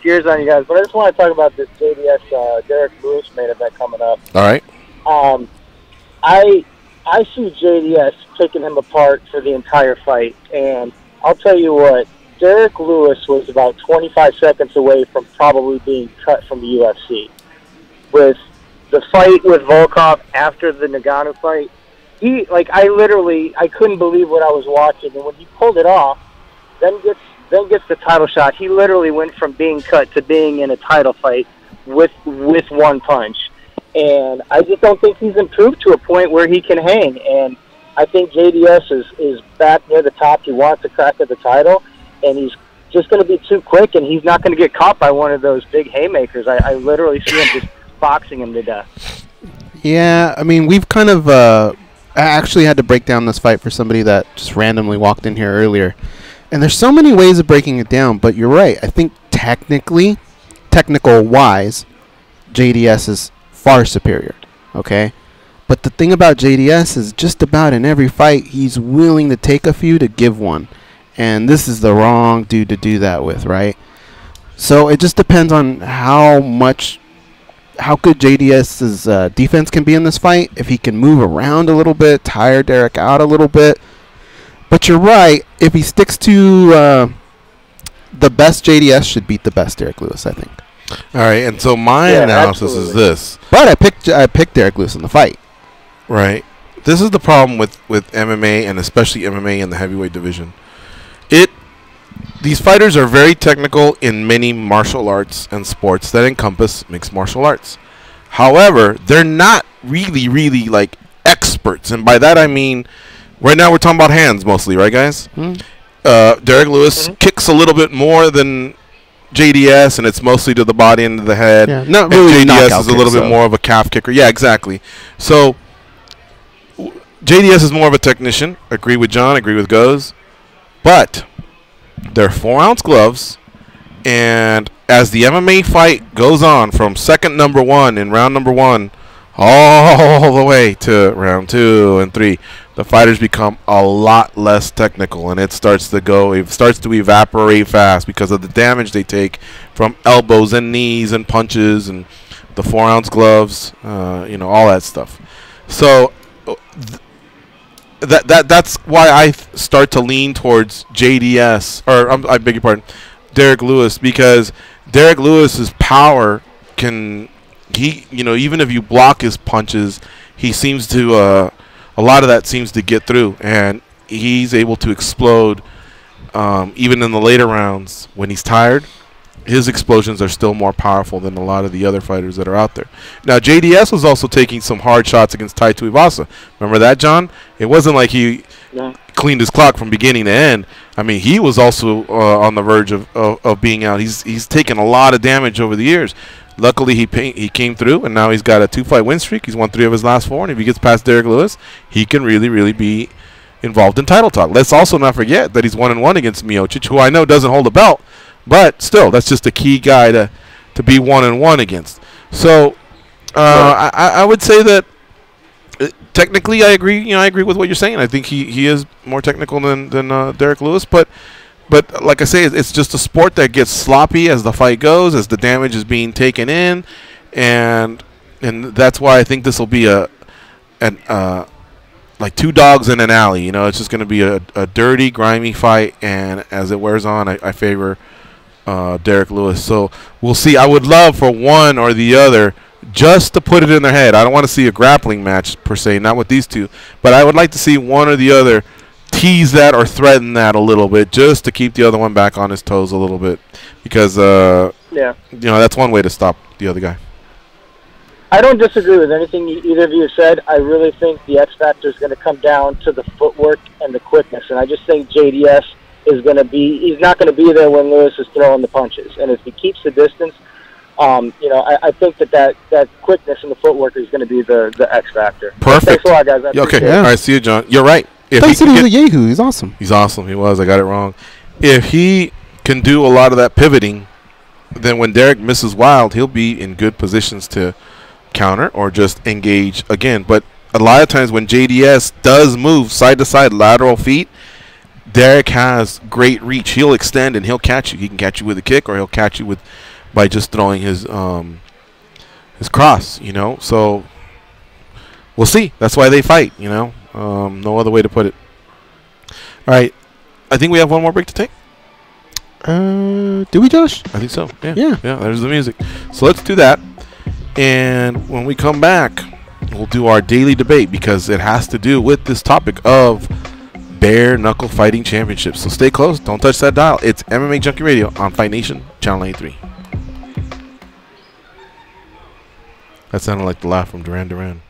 gears on you guys, but I just want to talk about this JDS Derek Lewis main event coming up. All right. I see JDS picking him apart for the entire fight, and I'll tell you what. Derek Lewis was about 25 seconds away from probably being cut from the UFC. With the fight with Volkov after the Nagano fight, I couldn't believe what I was watching. And when he pulled it off, then gets the title shot, he literally went from being cut to being in a title fight with one punch. And I just don't think he's improved to a point where he can hang. And I think JDS is back near the top. He wants a crack at the title. And he's just going to be too quick, and he's not going to get caught by one of those big haymakers. I literally see him just boxing him to death. Yeah, I mean, we've kind of I actually had to break down this fight for somebody that just randomly walked in here earlier. And there's so many ways of breaking it down, but you're right. I think technical-wise, JDS is far superior, okay? But the thing about JDS is just about in every fight, he's willing to take a few to give one. And this is the wrong dude to do that with, right? So it just depends on how good JDS's defense can be in this fight. If he can move around a little bit, tire Derek out a little bit. But you're right. If he sticks to the best, JDS should beat the best Derek Lewis, I think. All right, and so my analysis is this. But I picked Derek Lewis in the fight. Right. This is the problem with MMA, and especially MMA in the heavyweight division. These fighters are very technical in many martial arts and sports that encompass mixed martial arts. However, they're not really like experts, and by that I mean, right now we're talking about hands mostly, right, guys? Derek Lewis kicks a little bit more than JDS, and it's mostly to the body and to the head. Yeah, not and really JDS is a little kicks, bit though. more of a calf kicker. Yeah, exactly. So JDS is more of a technician. Agree with John. Agree with Goes. But they're 4-ounce gloves, and as the MMA fight goes on from second number 1 in round number 1 all the way to round 2 and 3, the fighters become a lot less technical, and it starts to evaporate fast because of the damage they take from elbows and knees and punches and the 4-ounce gloves, all that stuff. So that's why I start to lean towards JDS, or I beg your pardon, Derek Lewis, because Derek Lewis's power can, even if you block his punches, he seems to a lot of that seems to get through, and he's able to explode even in the later rounds when he's tired. His explosions are still more powerful than a lot of the other fighters that are out there. Now, JDS was also taking some hard shots against Tai Tuivasa. Remember that, John? It wasn't like he cleaned his clock from beginning to end. I mean, he was also on the verge of being out. He's taken a lot of damage over the years. Luckily, he came through, and now he's got a 2-fight win streak. He's won 3 of his last 4, and if he gets past Derek Lewis, he can really, really be involved in title talk. Let's also not forget that he's 1-1 against Miocic, who I know doesn't hold a belt, but still, that's just a key guy to be 1-1 against. So I would say that technically I agree. I agree with what you're saying. I think he is more technical than Derek Lewis, but like I say, it's just a sport that gets sloppy as the fight goes, as the damage is being taken in, and that's why I think this will be like 2 dogs in an alley. It's just going to be a dirty, grimy fight, and as it wears on, I favor Derek Lewis. So we'll see. I would love for one or the other just to put it in their head. I don't want to see a grappling match per se, not with these two, but I would like to see one or the other tease that or threaten that a little bit, just to keep the other one back on his toes a little bit, because that's one way to stop the other guy. I don't disagree with anything either of you said. I really think the X factor is going to come down to the footwork and the quickness, and I just think JDS is going to he's not going to be there when Lewis is throwing the punches, and if he keeps the distance, I think that quickness and the footwork is going to be the X factor. Perfect. Thanks a lot, guys. Okay. All right. See you, John. You're right. He said he was a Yahoo. He's awesome. He's awesome. He was. I got it wrong. If he can do a lot of that pivoting, then when Derek misses wild, he'll be in good positions to counter or just engage again. But a lot of times when JDS does move side to side, lateral feet, Derek has great reach. He'll extend and he'll catch you. He can catch you with a kick, or he'll catch you by just throwing his cross. So we'll see. That's why they fight. No other way to put it. All right, I think we have one more break to take. Do we, Josh? I think so. Yeah. Yeah. There's the music. So let's do that. And when we come back, we'll do our daily debate, because it has to do with this topic of bare knuckle fighting championships. So stay close. Don't touch that dial. It's MMA Junkie Radio on Fight Nation, Channel 83. That sounded like the laugh from Duran Duran.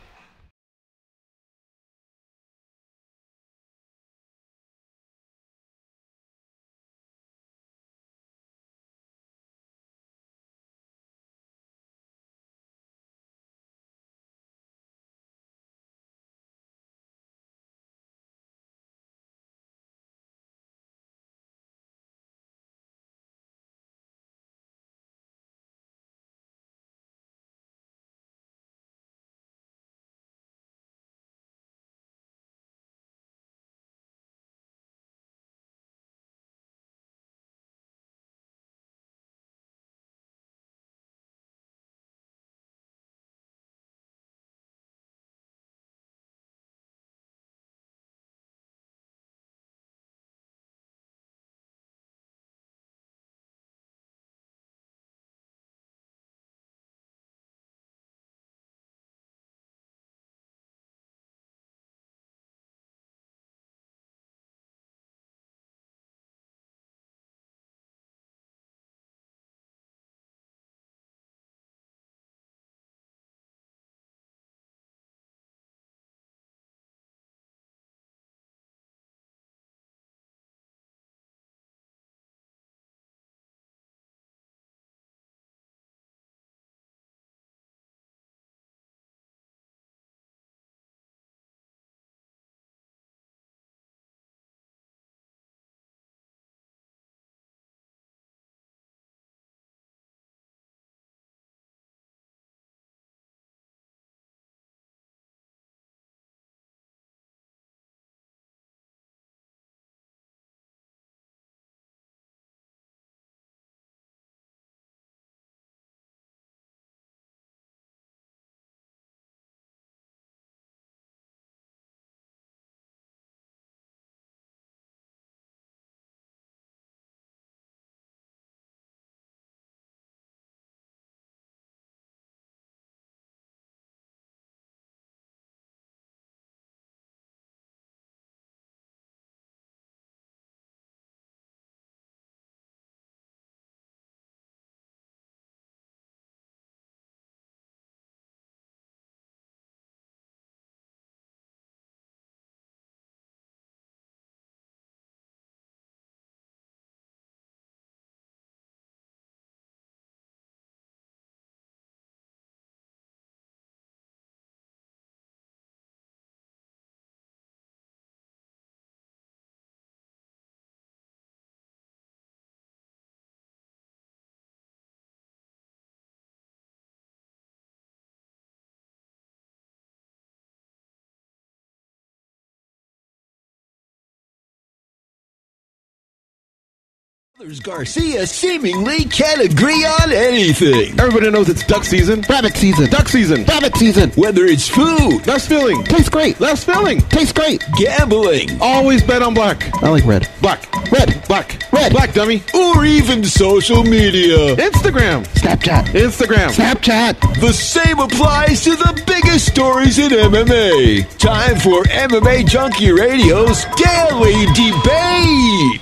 Garcia seemingly can't agree on anything. Everybody knows it's duck season. Rabbit season. Duck season. Rabbit season. Whether it's food, Less filling. Tastes great. Less filling. Tastes great. gambling, Always bet on black. I like red. Black. Red. Black. Red. Black, dummy. or even social media, Instagram. Snapchat. Instagram. Snapchat. the same applies to the biggest stories in MMA. Time for MMA Junkie Radio's Daily Debate.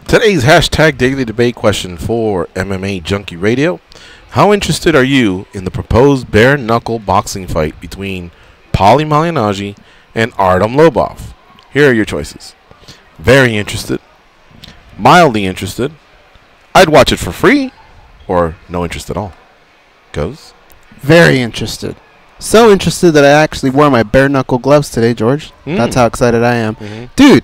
Today's hashtag daily debate question for MMA Junkie Radio. How interested are you in the proposed bare knuckle boxing fight between Paulie Malignaggi and Artem Lobov? Here are your choices. Very interested, mildly interested, I'd watch it for free, or no interest at all. Goes. Very interested. So interested that I actually wore my bare knuckle gloves today, George. That's how excited I am. Dude,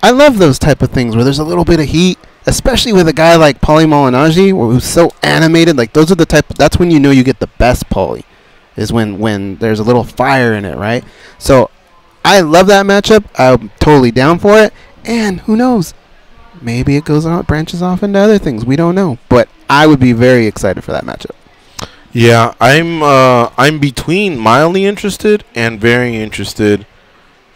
I love those type of things where there's a little bit of heat, especially with a guy like Paulie Malignaggi, who's so animated. Like, those are the type. That's when you know you get the best Paulie, is when there's a little fire in it, right? So I love that matchup. I'm totally down for it. And who knows? Maybe it goes on, branches off into other things. We don't know. But I would be very excited for that matchup. Yeah, I'm between mildly interested and very interested,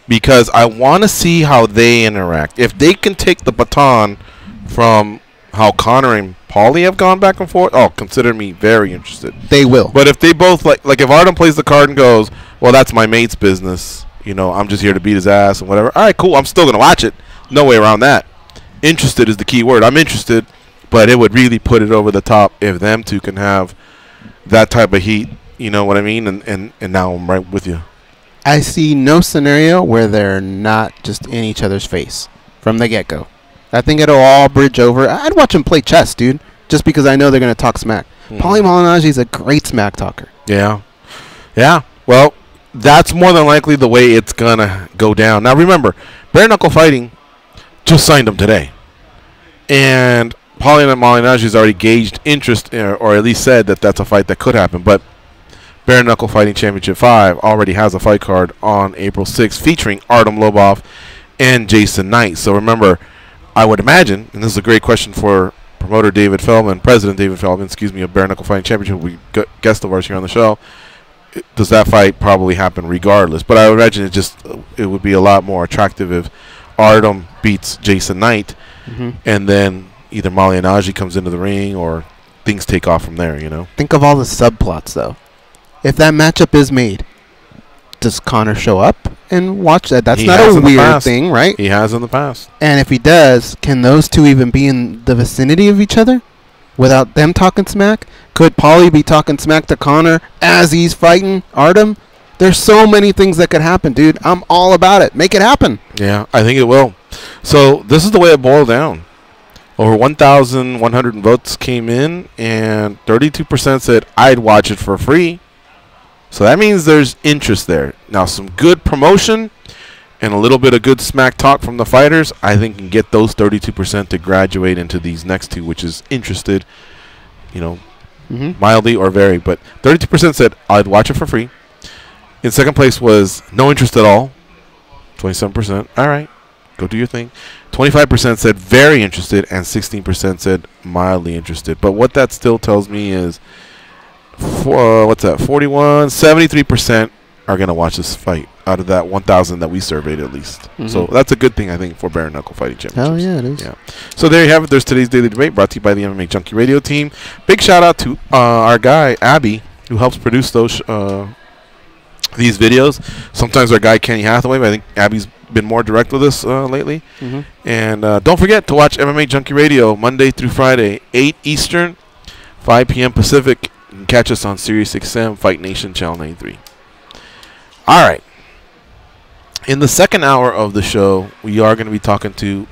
because I want to see how they interact. If they can take the baton from how Conor and Paulie have gone back and forth, consider me very interested. They will. But if they both, like if Artem plays the card and goes, well, that's my mate's business, I'm just here to beat his ass and whatever, all right, cool, I'm still going to watch it. No way around that. Interested is the key word. I'm interested, but it would really put it over the top if them two can have that type of heat, you know what I mean? And now I'm right with you. I see no scenario where they're not just in each other's face from the get-go. I think it'll all bridge over. I'd watch them play chess, dude, just because I know they're going to talk smack. Paulie Malignaggi is a great smack talker. Yeah. Yeah. Well, that's more than likely the way it's going to go down. Now, remember, bare knuckle fighting just signed him today. And Paulie Malignaggi's already gauged interest, or at least said that that's a fight that could happen. But Bare Knuckle Fighting Championship 5 already has a fight card on April 6th featuring Artem Lobov and Jason Knight. So remember, I would imagine, and this is a great question for promoter David Feldman, President David Feldman, of Bare Knuckle Fighting Championship, we guest of ours here on the show, does that fight probably happen regardless? But I would imagine it would be a lot more attractive if Artem beats Jason Knight, and then either Malignaggi comes into the ring or things take off from there, Think of all the subplots, though. If that matchup is made, does Conor show up and watch that? That's not a weird thing, right? He has in the past. And if he does, can those two even be in the vicinity of each other without them talking smack? Could Paulie be talking smack to Conor as he's fighting Artem? There's so many things that could happen, dude. I'm all about it. Make it happen. Yeah, I think it will. So this is the way it boiled down. Over 1,100 votes came in, and 32% said, I'd watch it for free. So that means there's interest there. Now, some good promotion and a little bit of good smack talk from the fighters, I think can get those 32% to graduate into these next two, which is interested, mildly or very. But 32% said, I'd watch it for free. In second place was no interest at all, 27%. All right, go do your thing. 25% said very interested, and 16% said mildly interested. But what that still tells me is, 73% are going to watch this fight out of that 1,000 that we surveyed at least. So that's a good thing, I think, for Bare Knuckle Fighting Championships. Hell yeah, it is. Yeah. So there you have it. There's today's Daily Debate, brought to you by the MMA Junkie Radio team. Big shout out to our guy, Abby, who helps produce these videos. Sometimes our guy, Kenny Hathaway, but I think Abby's been more direct with us lately. And don't forget to watch MMA Junkie Radio Monday through Friday, 8 Eastern, 5 p.m. Pacific. You can catch us on Sirius XM, Fight Nation, Channel 93. All right. In the second hour of the show, we are going to be talking to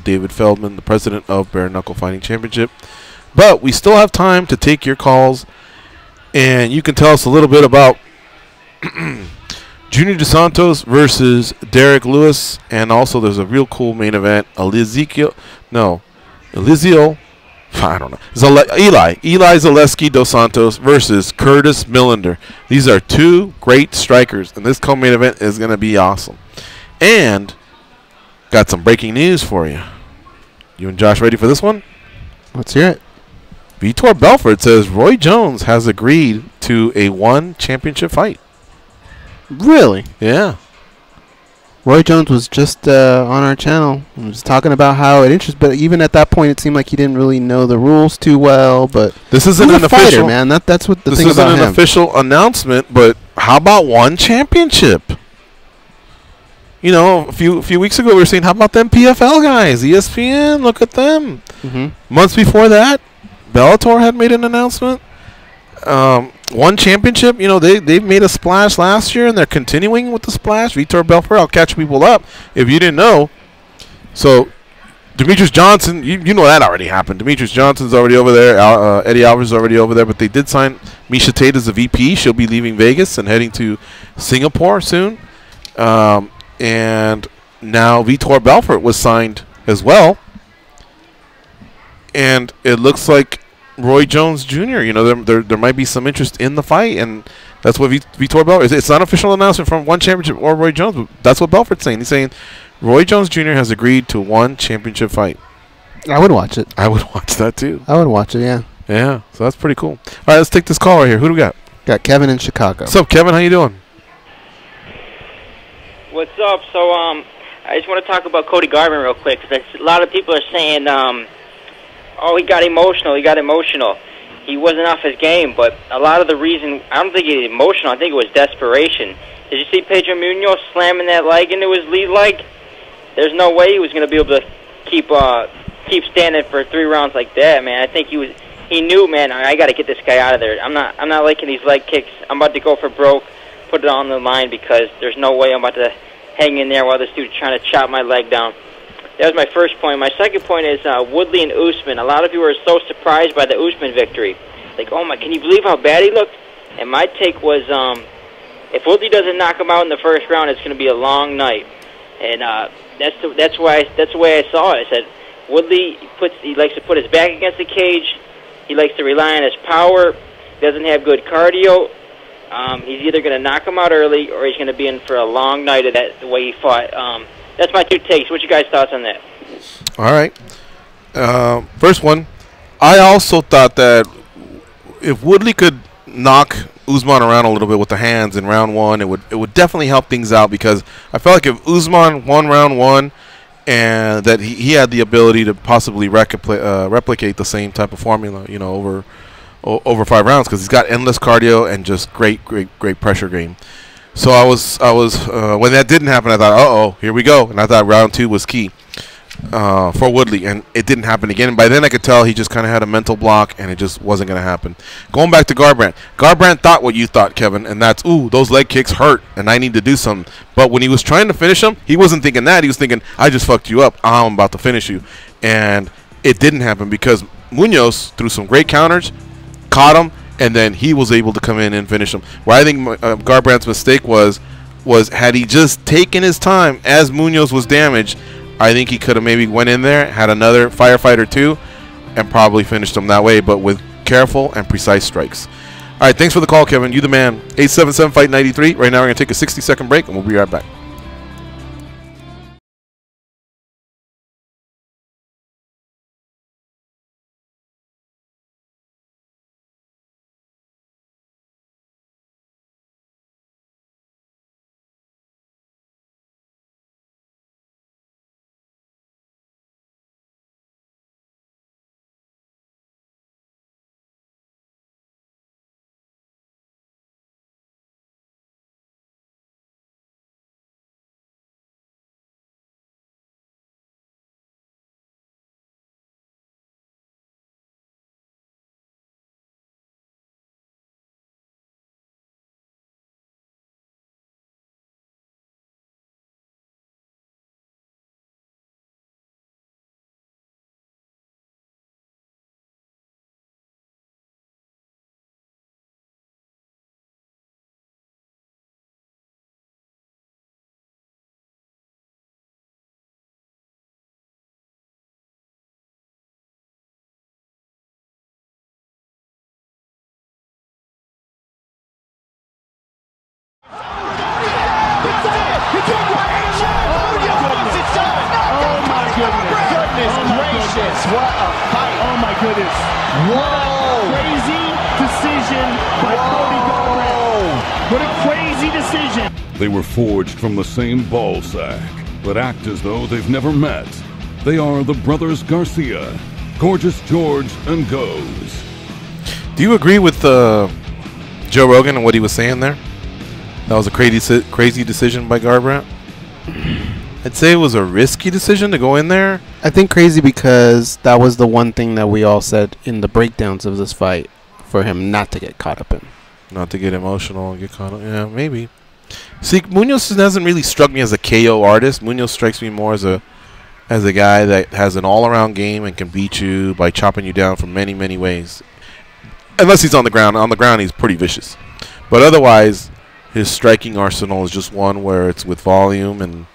David Feldman, the president of Bare Knuckle Fighting Championship. But we still have time to take your calls, and you can tell us a little bit about Junior Dos Santos versus Derek Lewis, and also there's a real cool main event, Elizio, I don't know. Eli Zaleski Dos Santos versus Curtis Millender. These are two great strikers, and this co-main event is going to be awesome. And got some breaking news for you. You and Josh ready for this one? Let's hear it. Vitor Belfort says Roy Jones has agreed to a one championship fight. Really? Yeah. Roy Jones was just on our channel. He was talking about how it interests, but even at that point, it seemed like he didn't really know the rules too well. But this isn't an official fighter, man. That's what the thing about him. This isn't an official announcement, but how about one championship? You know, a few weeks ago we were saying, how about them PFL guys, ESPN? Look at them. Months before that, Bellator had made an announcement. One championship, you know, they've made a splash last year, and they're continuing with the splash. Vitor Belfort, I'll catch people up if you didn't know. So, Demetrius Johnson, you know that already happened. Demetrius Johnson's already over there. Eddie Alvarez is already over there, but they did sign Miesha Tate as the VP. She'll be leaving Vegas and heading to Singapore soon. And now Vitor Belfort was signed as well. And it looks like Roy Jones Jr., you know, there might be some interest in the fight, and that's what Vitor Belfort is. It's not an official announcement from one championship or Roy Jones, but that's what Belfort's saying. He's saying Roy Jones Jr. has agreed to one championship fight. I would watch it. I would watch that too. I would watch it, yeah. Yeah, so that's pretty cool. All right, let's take this call right here. Who do we got? Got Kevin in Chicago. What's up, Kevin? How you doing? What's up? So, I just want to talk about Cody Garbrandt real quick, because a lot of people are saying, oh, he got emotional. He wasn't off his game, but a lot of the reason, I don't think he was emotional. I think it was desperation. Did you see Pedro Munoz slamming that leg into his lead leg? There's no way he was going to be able to keep standing for 3 rounds like that, man. I think he knew, man, I got to get this guy out of there. I'm not liking these leg kicks. I'm about to go for broke, put it on the line, because there's no way I'm about to hang in there while this dude's trying to chop my leg down. That was my first point. My second point is Woodley and Usman. A lot of people are so surprised by the Usman victory. Like, oh my, can you believe how bad he looked? And my take was, if Woodley doesn't knock him out in the first round, it's going to be a long night. And that's the way I saw it. I said, Woodley he likes to put his back against the cage. He likes to rely on his power. Doesn't have good cardio. He's either going to knock him out early, or he's going to be in for a long night of that, the way he fought. That's my 2 takes. What's your guys' thoughts on that? All right. First one, I also thought that if Woodley could knock Usman around a little bit with the hands in round 1, it would definitely help things out, because I felt like if Usman won round 1 and that he had the ability to possibly replicate the same type of formula, you know, over 5 rounds, because he's got endless cardio and just great pressure game. So I was when that didn't happen, I thought, uh-oh, here we go. And I thought round 2 was key for Woodley, and it didn't happen again. And by then I could tell he just kind of had a mental block, and it just wasn't going to happen. Going back to Garbrandt. Garbrandt thought what you thought, Kevin, and that's, ooh, those leg kicks hurt, and I need to do something. But when he was trying to finish him, he wasn't thinking that. He was thinking, I just fucked you up. I'm about to finish you. And it didn't happen, because Munoz, threw some great counters, caught him, and then he was able to come in and finish him. Where I think Garbrandt's mistake was had he just taken his time as Munoz was damaged, I think he could have maybe went in there, had another firefighter too, and probably finished him that way, but with careful and precise strikes. All right, thanks for the call, Kevin. You the man. 877-FIGHT-93. Right now we're going to take a 60-second break, and we'll be right back. goodness. Whoa. What a crazy decision by Cody Garbrandt. What a crazy decision. They were forged from the same ball sack, but act as though they've never met. They are the brothers Garcia, Gorgeous George and Goes. Do you agree with Joe Rogan and what he was saying there? That was a crazy decision by Garbrandt. I'd say it was a risky decision to go in there. I think crazy because that was the one thing that we all said in the breakdowns of this fight for him not to get caught up in. Not to get emotional and get caught up. Yeah, maybe. See, Munoz hasn't really struck me as a KO artist. Munoz strikes me more as a guy that has an all-around game and can beat you by chopping you down from many, many ways. Unless he's on the ground. On the ground, he's pretty vicious. But otherwise, his striking arsenal is just one where it's with volume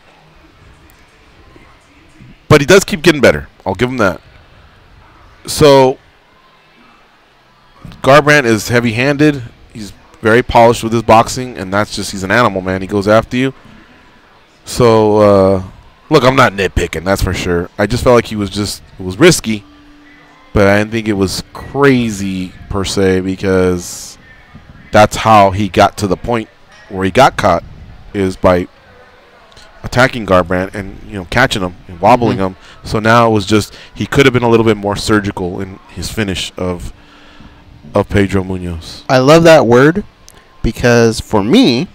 but he does keep getting better. I'll give him that. So, Garbrandt is heavy-handed. He's very polished with his boxing, and that's just, he's an animal, man. He goes after you. So, look, I'm not nitpicking, that's for sure. I just felt like it was risky, but I didn't think it was crazy, per se, because that's how he got to the point where he got caught, is by attacking Garbrandt and catching him and wobbling him. So now it was just he could have been a little bit more surgical in his finish of Pedro Munoz. I love that word because for me,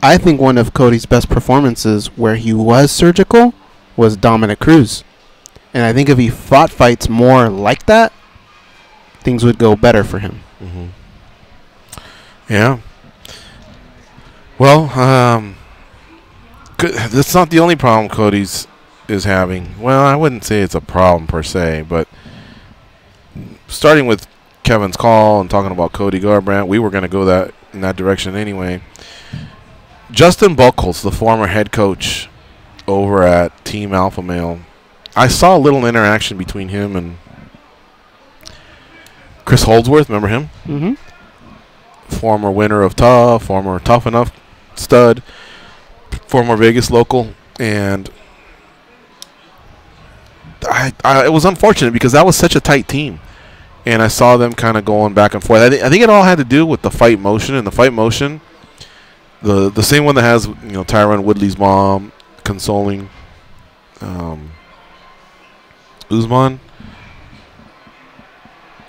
I think one of Cody's best performances where he was surgical was Dominic Cruz. And I think if he fought fights more like that, things would go better for him. Yeah. Well, that's not the only problem Cody's is having. Well, I wouldn't say it's a problem per se, but starting with Kevin's call and talking about Cody Garbrandt, we were going to go in that direction anyway. Justin Buchholz, the former head coach over at Team Alpha Male, I saw a little interaction between him and Chris Holdsworth. Remember him? Mm-hmm. Former winner of Tough, former Tough Enough stud, former Vegas local, and it was unfortunate because that was such a tight team, and I saw them kind of going back and forth. I think it all had to do with the fight motion, and the fight motion, the same one that has Tyron Woodley's mom consoling Usman.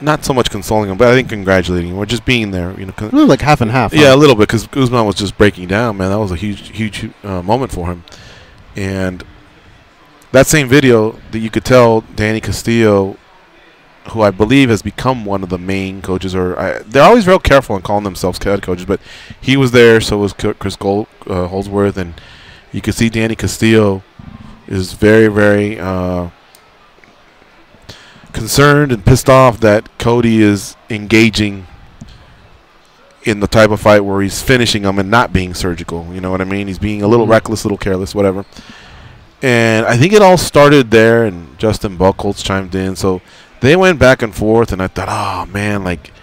Not so much consoling him, but I think congratulating him or just being there. Like half and half. Yeah, a little bit because Usman was just breaking down, man. That was a huge moment for him. And that same video that you could tell Danny Castillo, who I believe has become one of the main coaches, they're always real careful in calling themselves head coaches, but he was there, so was Chris Holdsworth, and you could see Danny Castillo is very, very concerned and pissed off that Cody is engaging in the type of fight where he's finishing him and not being surgical. You know what I mean? He's being a little reckless, a little careless, whatever. And I think it all started there, and Justin Buchholz chimed in. So they went back and forth, and I thought, oh, man, like,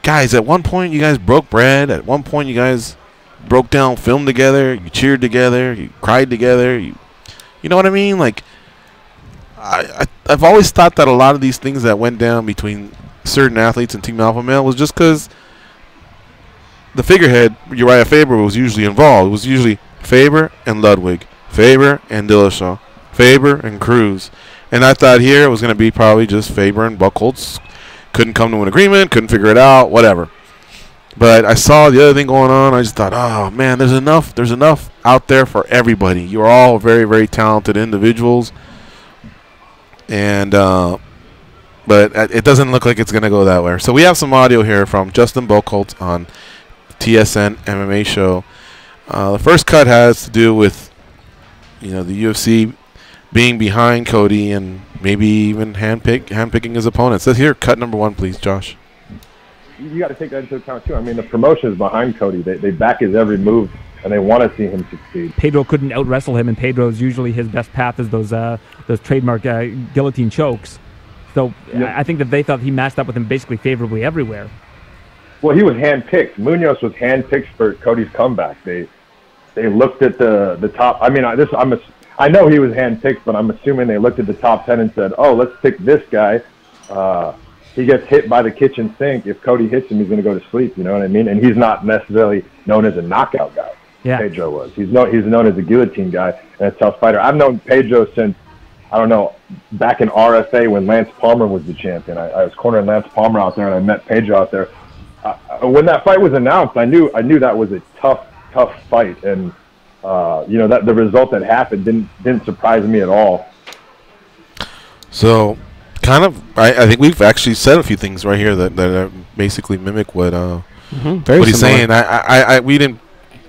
guys, at one point you guys broke bread. At one point you guys broke down film together. You cheered together. You cried together. You know what I mean? Like, I've always thought that a lot of these things that went down between certain athletes and Team Alpha Male was just because the figurehead, Uriah Faber, was usually involved. It was usually Faber and Ludwig, Faber and Dillashaw, Faber and Cruz. And I thought here it was going to be probably just Faber and Buchholz. Couldn't come to an agreement, couldn't figure it out, whatever. But I saw the other thing going on. I just thought, oh, man, there's enough out there for everybody. You're all very, very talented individuals. And but it doesn't look like it's going to go that way. So we have some audio here from Justin Buchholz on TSN MMA show. The first cut has to do with the UFC being behind Cody and maybe even handpicking his opponents. Let's hear cut number 1, please, Josh. You got to take that into account too. I mean, the promotion is behind Cody. They back his every move, and they want to see him succeed. Pedro couldn't out-wrestle him, and Pedro's usually his best path is those trademark guillotine chokes. So I think that they thought he matched up with him basically favorably everywhere. Well, he was handpicked. Munoz was handpicked for Cody's comeback. They looked at the top. I mean, I know he was handpicked, but I'm assuming they looked at the top 10 and said, "Oh, let's pick this guy." he gets hit by the kitchen sink. If Cody hits him, he's going to go to sleep. You know what I mean? And he's not necessarily known as a knockout guy. Yeah. Pedro was. He's known as a guillotine guy and a tough fighter. I've known Pedro since, I don't know, back in RFA when Lance Palmer was the champion. I was cornering Lance Palmer out there, and I met Pedro out there. When that fight was announced, I knew that was a tough fight, and that the result that happened didn't surprise me at all. So, kind of, I think we've actually said a few things right here that basically mimic what he's saying. We didn't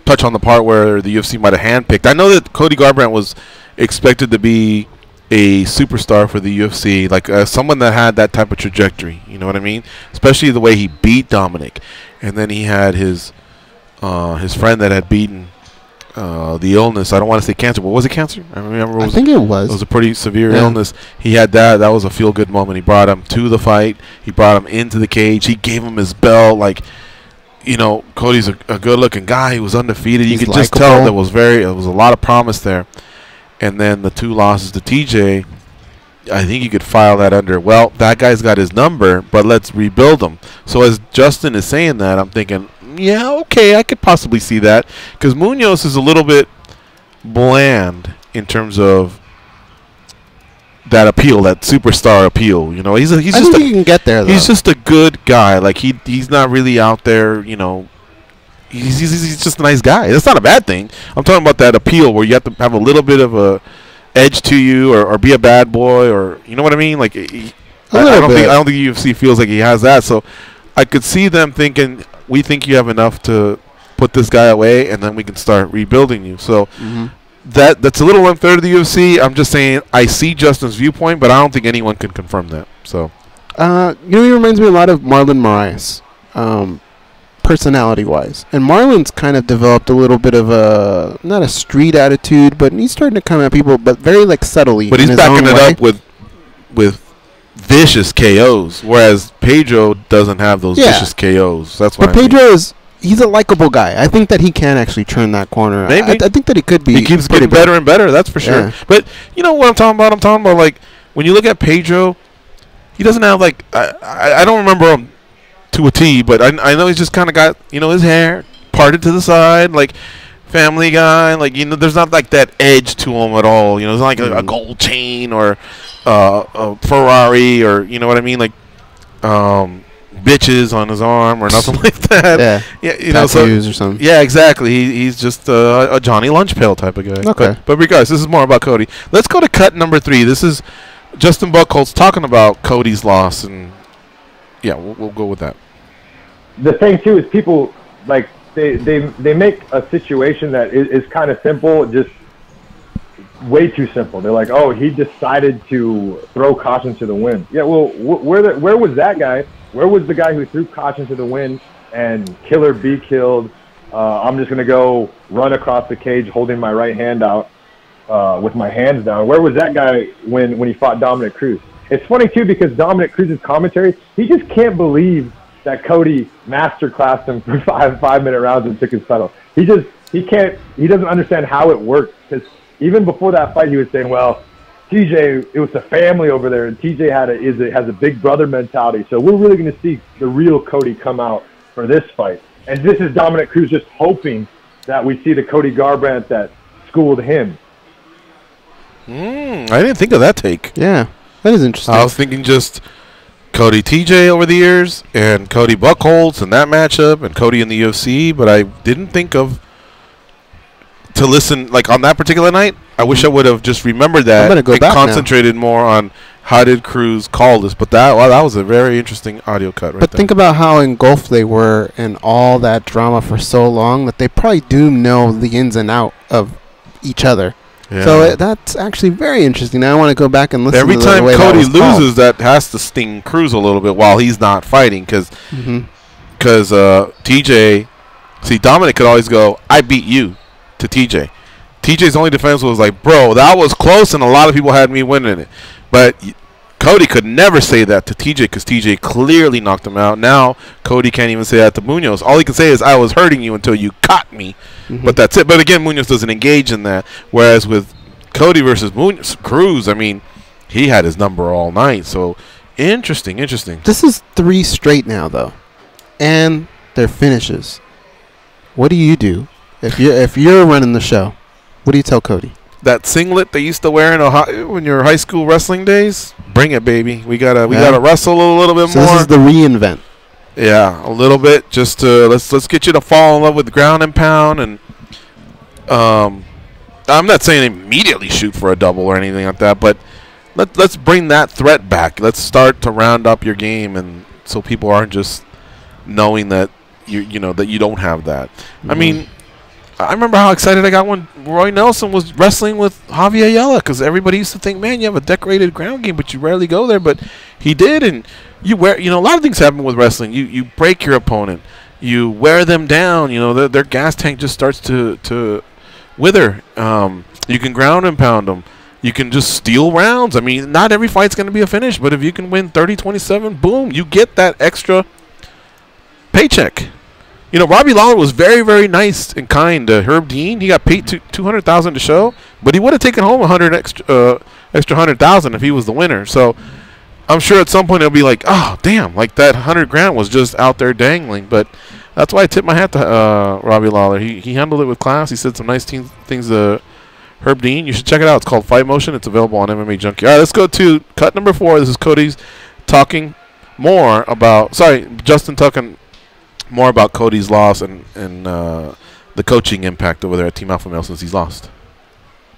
touch on the part where the UFC might have handpicked. I know that Cody Garbrandt was expected to be a superstar for the UFC, like someone that had that type of trajectory. You know what I mean? Especially the way he beat Dominic, and then he had his friend that had beaten the illness. I don't want to say cancer, but was it cancer? I remember. I think it was. It was a pretty severe illness. He had that. That was a feel-good moment. He brought him to the fight. He brought him into the cage. He gave him his belt. Like, Cody's a good-looking guy. He was undefeated. You could just tell there was a lot of promise there. And then the 2 losses to TJ, I think you could file that under, well, that guy's got his number, but let's rebuild him. So as Justin is saying that, I'm thinking, yeah, okay, I could possibly see that. Because Munoz is a little bit bland in terms of that appeal, that superstar appeal. He's I just think he can get there, though. He's just a good guy. Like, he's not really out there, He's just a nice guy. That's not a bad thing. I'm talking about that appeal where you have to have a little bit of a edge to you, or be a bad boy, or you know what I mean. Like, I don't think UFC feels like he has that. So I could see them thinking, we think you have enough to put this guy away, and then we can start rebuilding you. So that's a little unfair to the UFC. I'm just saying I see Justin's viewpoint, but I don't think anyone can confirm that. So he reminds me a lot of Marlon Moraes. Personality-wise, and Marlon's kind of developed a little bit of not a street attitude, but he's starting to come at people, but very subtly. But he's backing it up with vicious KOs, whereas Pedro doesn't have those vicious KOs. That's why. But Pedro he's a likable guy. I think that he can actually turn that corner. Maybe. I think that he could be. He keeps getting better and better. That's for sure. But you know what I'm talking about? I'm talking about like when you look at Pedro, he doesn't have I don't remember him to a T, but I know he's just kind of got his hair parted to the side, like Family Guy, like there's not like that edge to him at all. It's not like a gold chain or a Ferrari, or you know what I mean, like bitches on his arm or nothing like that. Tattoos or something. Yeah, exactly. He's just a Johnny Lunchpail type of guy. Okay, but regardless, this is more about Cody. Let's go to cut number 3. This is Justin Buchholz talking about Cody's loss, and yeah, we'll go with that. The thing too is people they make a situation that is kind of simple, just way too simple. They're like, oh, he decided to throw caution to the wind. Yeah, well, where was that guy? Where was the guy who threw caution to the wind and kill or be killed? I'm just gonna go run across the cage holding my right hand out with my hands down. Where was that guy when he fought Dominic Cruz? It's funny too because Dominic Cruz's commentary, he just can't believe that Cody masterclassed him for 5-minute rounds and took his title. He doesn't understand how it works, because even before that fight he was saying, well, TJ, it was the family over there, and TJ has a big brother mentality, so we're really going to see the real Cody come out for this fight. And this is Dominic Cruz just hoping that we see the Cody Garbrandt that schooled him. I didn't think of that take. Yeah, that is interesting. I was thinking just Cody TJ over the years, and Cody Buchholz in that matchup, and Cody in the UFC, but I didn't think of to listen like on that particular night. I wish I would have just remembered that and concentrated more on how did Cruz call this. But that was a very interesting audio cut right there. But think about how engulfed they were in all that drama for so long that they probably do know the ins and out of each other. Yeah. So that's actually very interesting. Now I want to go back and listen every to the time way Cody that loses, that has to sting Cruz a little bit while he's not fighting, because TJ, see, Dominic could always go, I beat you, to TJ. TJ's only defense was like, bro, that was close, and a lot of people had me winning it. But Cody could never say that to TJ because TJ clearly knocked him out. Now Cody can't even say that to Munoz. All he can say is, I was hurting you until you caught me. But that's it. But again, Munoz doesn't engage in that. Whereas with Cody versus Cruz, I mean, he had his number all night. So Interesting. This is 3 straight now, though, and they're finishes. What do you do if you're running the show? What do you tell Cody? That singlet they used to wear in your high school wrestling days. Bring it, baby. We gotta wrestle a little bit more. This is the reinvent. Yeah, a little bit. Just to let's get you to fall in love with ground and pound. And I'm not saying immediately shoot for a double or anything like that, but let's bring that threat back. Let's start to round up your game, and so people aren't just knowing that you know that you don't have that. I mean, I remember how excited I got when Roy Nelson was wrestling with Javier Ayala, because everybody used to think, man, you have a decorated ground game, but you rarely go there. But he did, and a lot of things happen with wrestling. You break your opponent, you wear them down. You know, their gas tank just starts to wither. You can ground and pound them. You can just steal rounds. I mean, not every fight's going to be a finish, but if you can win 30-27, boom, you get that extra paycheck. You know, Robbie Lawler was very, very nice and kind to Herb Dean. He got paid $200,000 to show, but he would have taken home extra $100,000 if he was the winner. So I'm sure at some point it'll be like, oh damn, like that $100,000 was just out there dangling. But that's why I tip my hat to Robbie Lawler. He handled it with class. He said some nice things to Herb Dean. You should check it out. It's called Fight Motion. It's available on MMAjunkie. All right, let's go to cut number 4. This is Cody's talking more about. Justin talking more about Cody's loss and the coaching impact over there at Team Alpha Male since he's lost.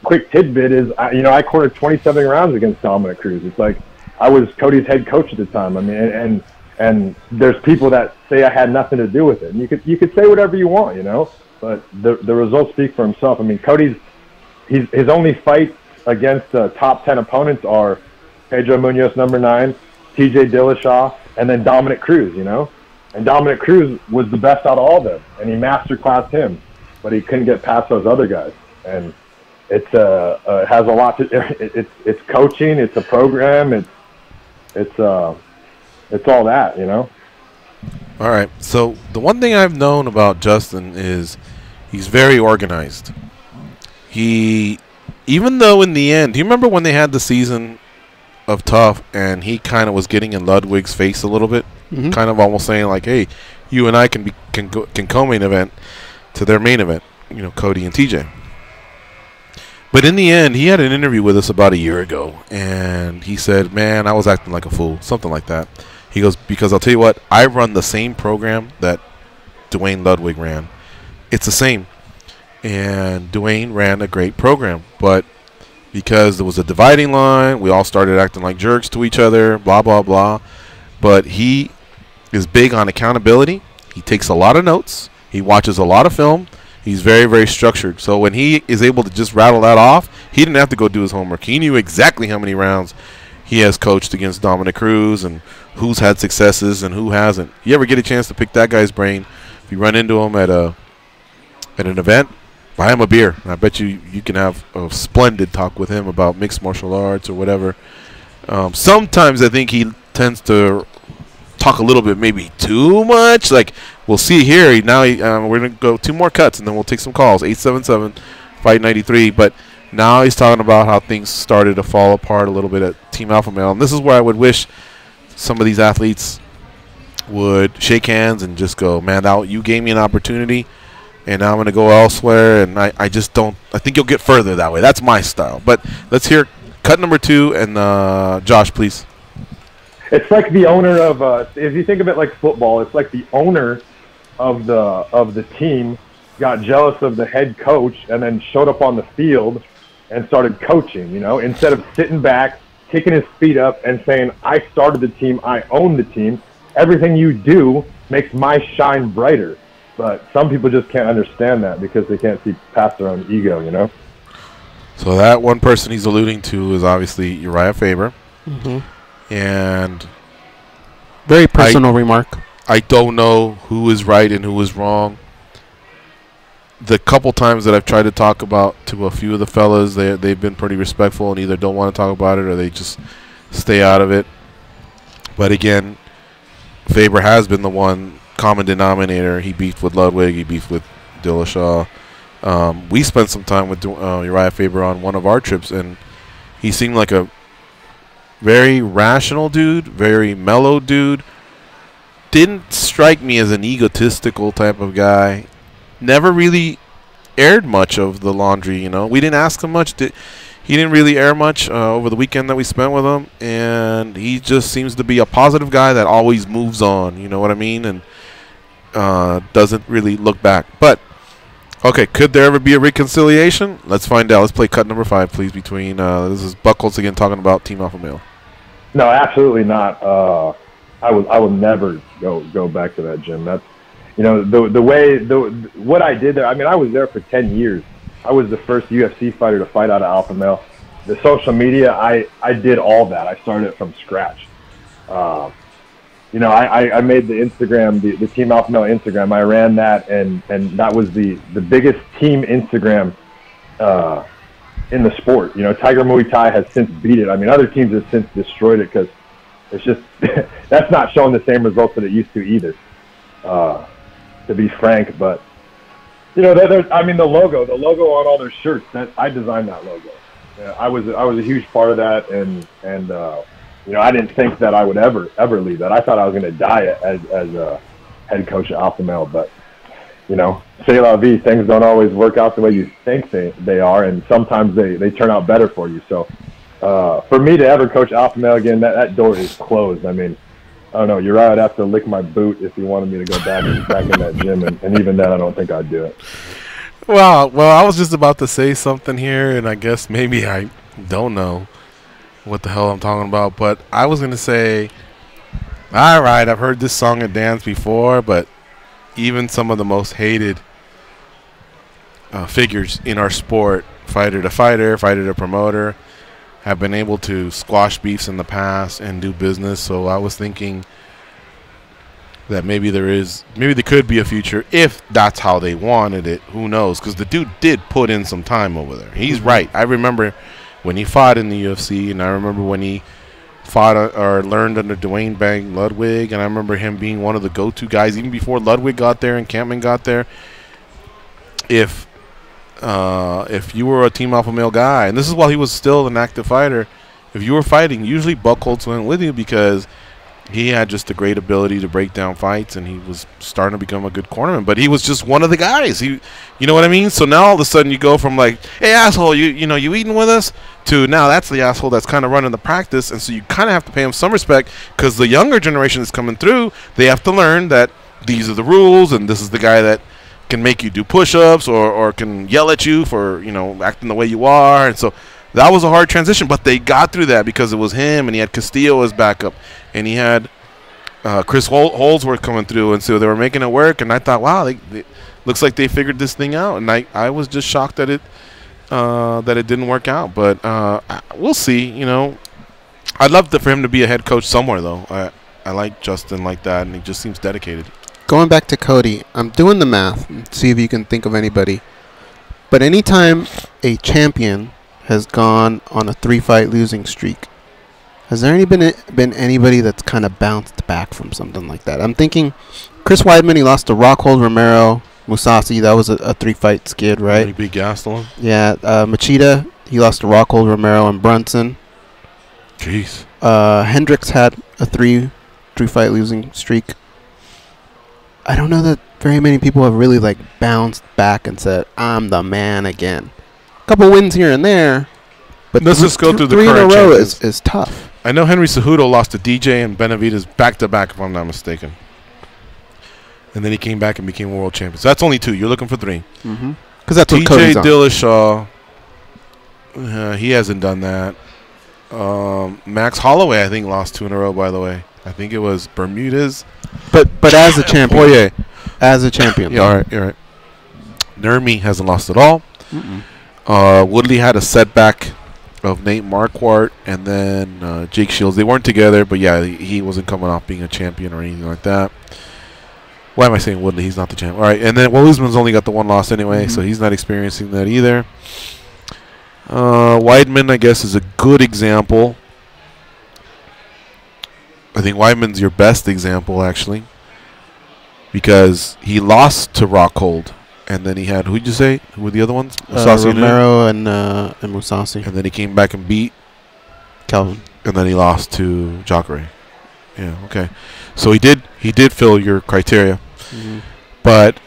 Quick tidbit is, I cornered 27 rounds against Dominic Cruz. It's like I was Cody's head coach at the time. I mean, and there's people that say I had nothing to do with it. And you could say whatever you want, but the results speak for himself. I mean, his only fights against top 10 opponents are Pedro Munoz, number 9, TJ Dillashaw, and then Dominic Cruz, And Dominic Cruz was the best out of all of them, and he masterclassed him, but he couldn't get past those other guys. And it has a lot to. It's coaching, it's a program, it's all that, All right. So the one thing I've known about Justin is he's very organized. Even though in the end, do you remember when they had the season of Tough and he kind of was getting in Ludwig's face a little bit? Mm-hmm. Kind of almost saying like, hey, you and I can co-main event to their main event, Cody and TJ. But in the end, he had an interview with us about a year ago, and he said, man, I was acting like a fool, something like that. He goes, because I'll tell you what, I run the same program that Dwayne Ludwig ran. It's the same. And Dwayne ran a great program, but because there was a dividing line, we all started acting like jerks to each other, blah, blah, blah. But he is big on accountability. He takes a lot of notes. He watches a lot of film. He's very, very structured. So when he is able to just rattle that off, he didn't have to go do his homework. He knew exactly how many rounds he has coached against Dominic Cruz and who's had successes and who hasn't. You ever get a chance to pick that guy's brain, if you run into him at an event, buy him a beer. I bet you can have a splendid talk with him about mixed martial arts or whatever. Sometimes I think he tends to talk a little bit, maybe too much. Like we'll see here. We're gonna go 2 more cuts and then we'll take some calls. 877-FIGHT-93. But now he's talking about how things started to fall apart a little bit at Team Alpha Male, and this is where I would wish some of these athletes would shake hands and just go, man, you gave me an opportunity, and now I'm going to go elsewhere, and I just don't – I think you'll get further that way. That's my style. But let's hear cut number 2, and Josh, please. It's like the owner of if you think of it like football, it's like the owner of the team got jealous of the head coach and then showed up on the field and started coaching, instead of sitting back, kicking his feet up and saying, I started the team, I own the team. Everything you do makes my shine brighter. But some people just can't understand that because they can't see past their own ego, So that one person he's alluding to is obviously Uriah Faber. Mm-hmm. And very personal remark. I don't know who is right and who is wrong. The couple times that I've tried to talk to a few of the fellas, they've been pretty respectful and either don't want to talk about it or they just stay out of it. But again, Faber has been the one common denominator. He beefed with Ludwig. He beefed with Dillashaw. We spent some time with Uriah Faber on one of our trips, and he seemed like a Very rational dude, very mellow dude. Didn't strike me as an egotistical type of guy. Never really aired much of the laundry, you know. We didn't ask him much. He didn't really air much over the weekend that we spent with him, and he just seems to be a positive guy that always moves on, you know what I mean, and doesn't really look back. But, okay, could there ever be a reconciliation? Let's find out. Let's play cut number 5, please, between, this is Buckholz again talking about Team Alpha Male. No, absolutely not. I will never go back to that gym. That's, you know, what I did there. I mean, I was there for 10 years. I was the first UFC fighter to fight out of Alpha Male. The social media, I did all that. I started it from scratch. You know, I made the Instagram, the Team Alpha Male Instagram. I ran that, and that was the biggest team Instagram in the sport. You know, Tiger Muay Thai has since beat it. I mean, other teams have since destroyed it because it's just that's not showing the same results that it used to either. To be frank, but you know, I mean, the logo on all their shirts. I designed that logo. Yeah, I was a huge part of that, and you know, I didn't think that I would ever leave that. I thought I was going to die as a head coach at Alpha Male, but you know, c'est la vie. Things don't always work out the way you think they are, and sometimes they turn out better for you. So for me to ever coach Alpha Male again, that door is closed. I mean, I don't know. Uriah would have to lick my boot if he wanted me to go back in that gym, and even then, I don't think I'd do it. Well, I was just about to say something here, and I guess maybe I don't know what the hell I'm talking about, but I was going to say, all right, I've heard this song and dance before, but even some of the most hated figures in our sport, fighter to fighter, fighter to promoter, have been able to squash beefs in the past and do business. So I was thinking that maybe there could be a future if that's how they wanted it. Who knows? Because the dude did put in some time over there. He's right. I remember when he fought in the UFC, and I remember when he fought or learned under Dwayne Bang Ludwig, and I remember him being one of the go-to guys even before Ludwig got there and Campman got there. If you were a Team Alpha Male guy, and this is while he was still an active fighter, if you were fighting, usually Buckholz went with you because he had just a great ability to break down fights, and he was starting to become a good cornerman. But he was just one of the guys. You know what I mean? So now all of a sudden you go from like, hey asshole, you eating with us, to now that's the asshole that's kind of running the practice, and so you kind of have to pay him some respect because the younger generation is coming through. They have to learn that these are the rules, and this is the guy that can make you do push-ups or can yell at you for, you know, acting the way you are. And so that was a hard transition, but they got through that because it was him, and he had Castillo as backup, and he had Chris Holdsworth coming through, and so they were making it work. And I thought, wow, they looks like they figured this thing out. And I was just shocked that it didn't work out, but we'll see. You know, I'd love for him to be a head coach somewhere, though. I like Justin like that, and he just seems dedicated. Going back to Cody, I'm doing the math and see if you can think of anybody. But anytime a champion has gone on a 3-fight losing streak, has there been anybody that's kind of bounced back from something like that? I'm thinking Chris Weidman, he lost to Rockhold, Romero, Musasi. That was a 3-fight skid, right? He beat Gastelum. Yeah. Machida, he lost to Rockhold, Romero, and Brunson. Jeez. Hendricks had a 3-fight losing streak. I don't know that very many people have really like bounced back and said, I'm the man again. A couple wins here and there, but let's just go through the 3 in a current row champions. is tough. I know Henry Cejudo lost to DJ and Benavidez back-to-back, if I'm not mistaken. And then he came back and became world champion. So that's only 2. You're looking for 3. Mm-hmm. Because that's what TJ Cody's on. Dillashaw, he hasn't done that. Max Holloway, I think, lost 2 in a row, by the way. I think it was Bermudez. But as a champion. Oh, yeah. As a champion. Yeah, all right, you're right. Nurmi hasn't lost at all. Woodley had a setback of Nate Marquardt and then Jake Shields. They weren't together, but yeah, he wasn't coming off being a champion or anything like that. Why am I saying Woodley? He's not the champ. All right, and then Usman's only got the 1 loss anyway, so he's not experiencing that either. Weidman, I guess, is a good example. I think Weidman's your best example, actually, because he lost to Rockhold, and then he had, who'd you say? Who were the other ones? Romero and Musasi. And then he came back and beat Calvin. and then he lost to Jacare. Yeah, okay. So he did fill your criteria. Mm-hmm. But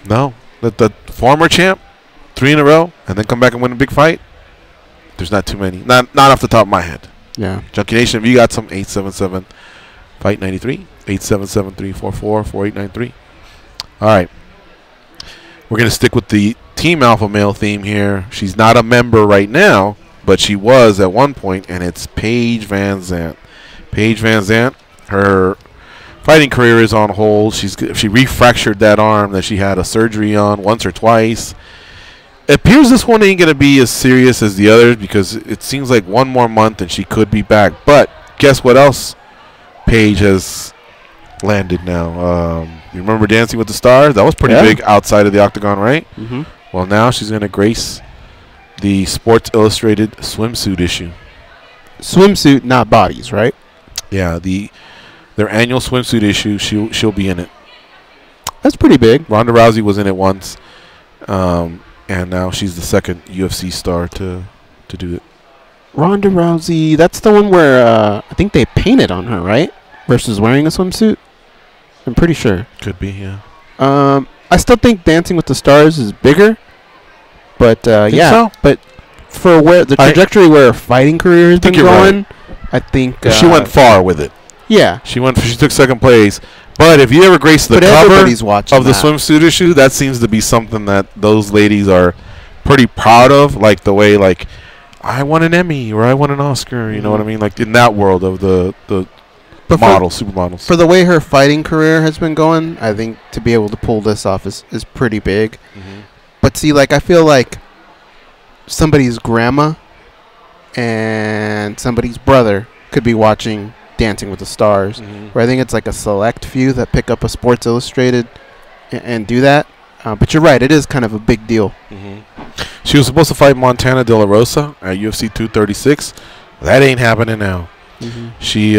no, the former champ, 3 in a row, and then come back and win a big fight. There's not too many. Not off the top of my head. Yeah. Junkie Nation, if you got some, 877 Fight 93, 877-344-4893. All right. We're going to stick with the Team Alpha Male theme here. She's not a member right now, but she was at one point, and it's Paige Vanzant. Paige Vanzant, her fighting career is on hold. She refractured that arm that she had a surgery on once or twice. It appears this one ain't going to be as serious as the others because it seems like one more month and she could be back. But guess what else Paige has landed now? You remember Dancing with the Stars? That was pretty big outside of the octagon, right? Mm-hmm. Well, now she's going to grace the Sports Illustrated swimsuit issue. Swimsuit, not bodies, right? Yeah, their annual swimsuit issue. She'll be in it. That's pretty big. Ronda Rousey was in it once, and now she's the second UFC star to do it. Ronda Rousey, that's the one where I think they painted on her, right? Versus wearing a swimsuit. I'm pretty sure. Could be, yeah. I still think Dancing with the Stars is bigger, but so? But for where the trajectory where her fighting career has been going, I think she went far with it. Yeah, she took second place. But if you ever grace the cover of the swimsuit issue, that seems to be something that those ladies are pretty proud of. Like the way, like, I won an Emmy or I won an Oscar. You know what I mean? Like in that world of the supermodels. For the way her fighting career has been going, I think to be able to pull this off is pretty big. Mm-hmm. But see, like I feel like somebody's grandma and somebody's brother could be watching Dancing with the Stars, where I think it's like a select few that pick up a Sports Illustrated and do that. But you're right, it is kind of a big deal. She was supposed to fight Montana De La Rosa at UFC 236. That ain't happening now. She,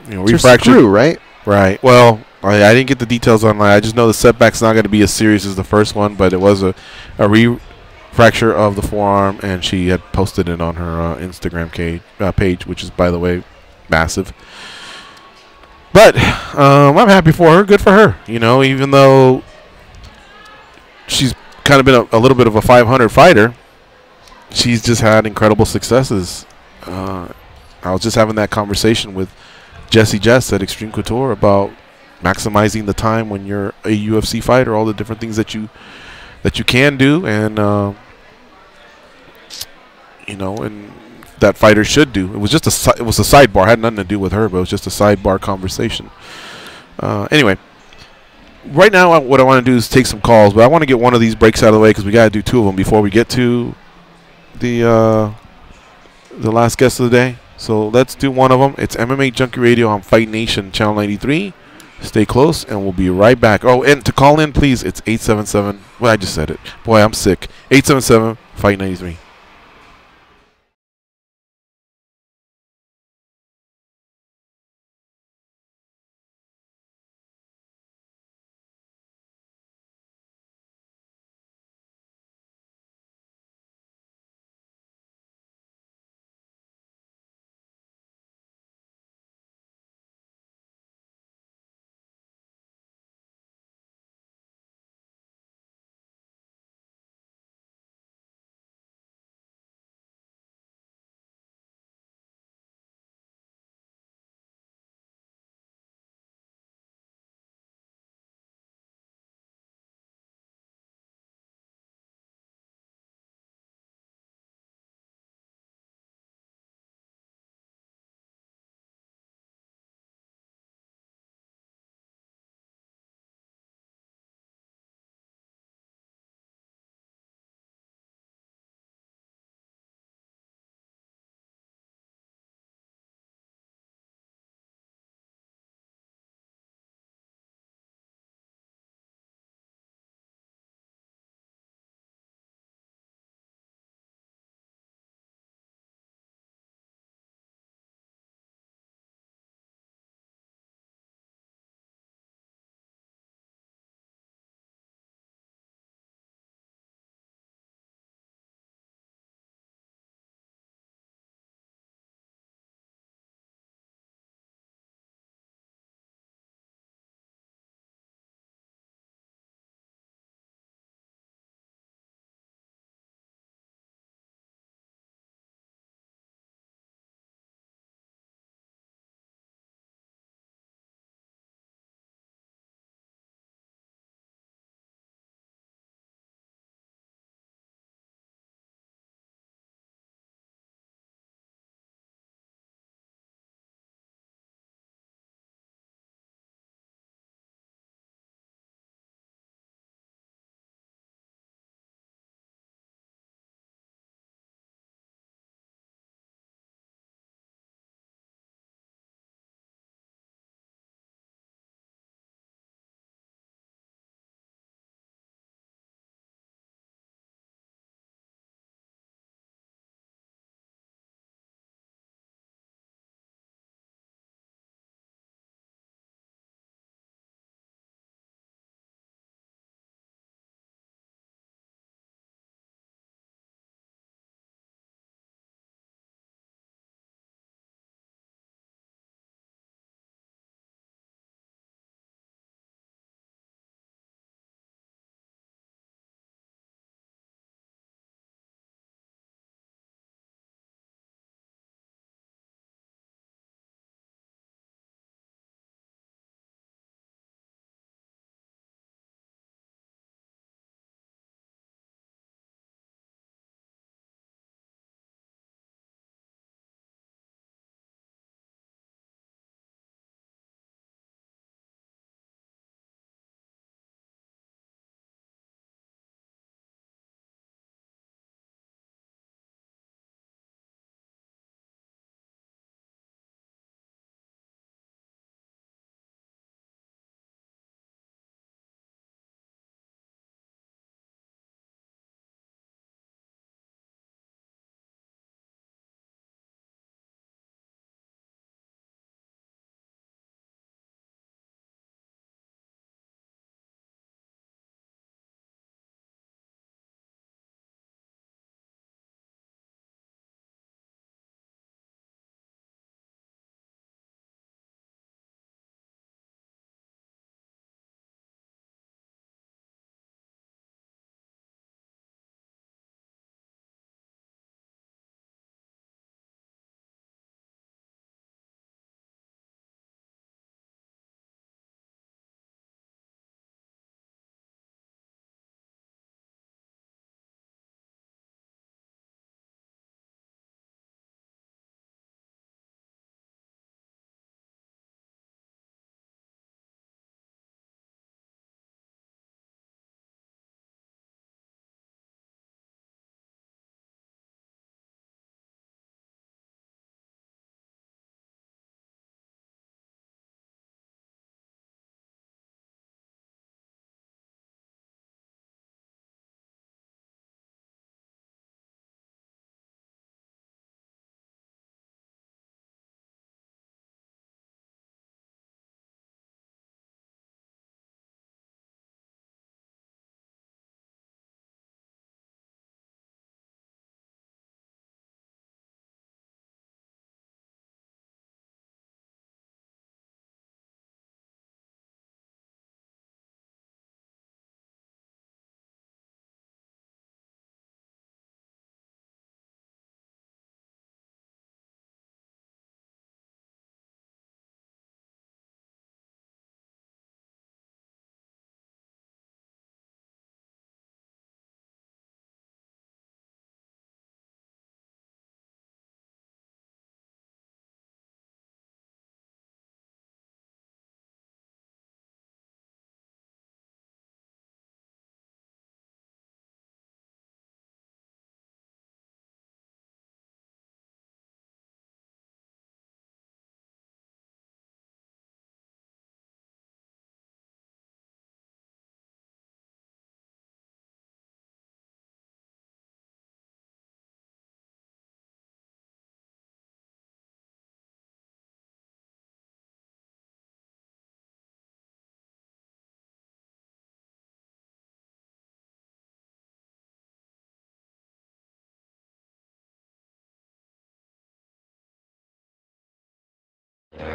refractured. Screw, right? Right. Well, I didn't get the details on that. I just know the setback's not going to be as serious as the first one, but it was a refracture of the forearm, and she had posted it on her Instagram page, which is, by the way, massive. But I'm happy for her. Good for her. You know, even though she's kind of been a little bit of a 500 fighter, she's just had incredible successes. I was just having that conversation with Jesse Jess at Extreme Couture about maximizing the time when you're a UFC fighter, all the different things that you can do, and and that fighter should do. It was just it was a sidebar. It had nothing to do with her, but it was just a sidebar conversation. Anyway, right now what I want to do is take some calls, but I want to get one of these breaks out of the way because we got to do 2 of them before we get to the last guest of the day. So let's do one of them. It's MMA Junkie Radio on Fight Nation Channel 93. Stay close, and we'll be right back. Oh, and to call in, please, it's 877. Well, I just said it. Boy, I'm sick. 877 Fight 93.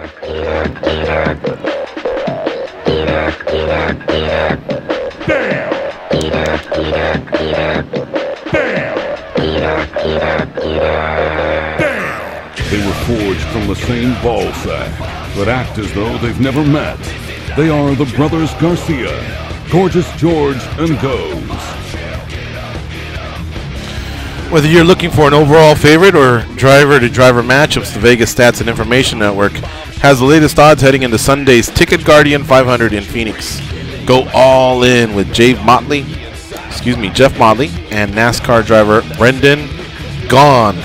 They were forged from the same ball sack, but act as though they've never met. They are the brothers Garcia, Gorgeous George and Goes. Whether you're looking for an overall favorite or driver-to-driver matchups, the Vegas Stats and Information Network has the latest odds heading into Sunday's Ticket Guardian 500 in Phoenix. Go all in with Jeff Motley, and NASCAR driver Brendan Gaughan.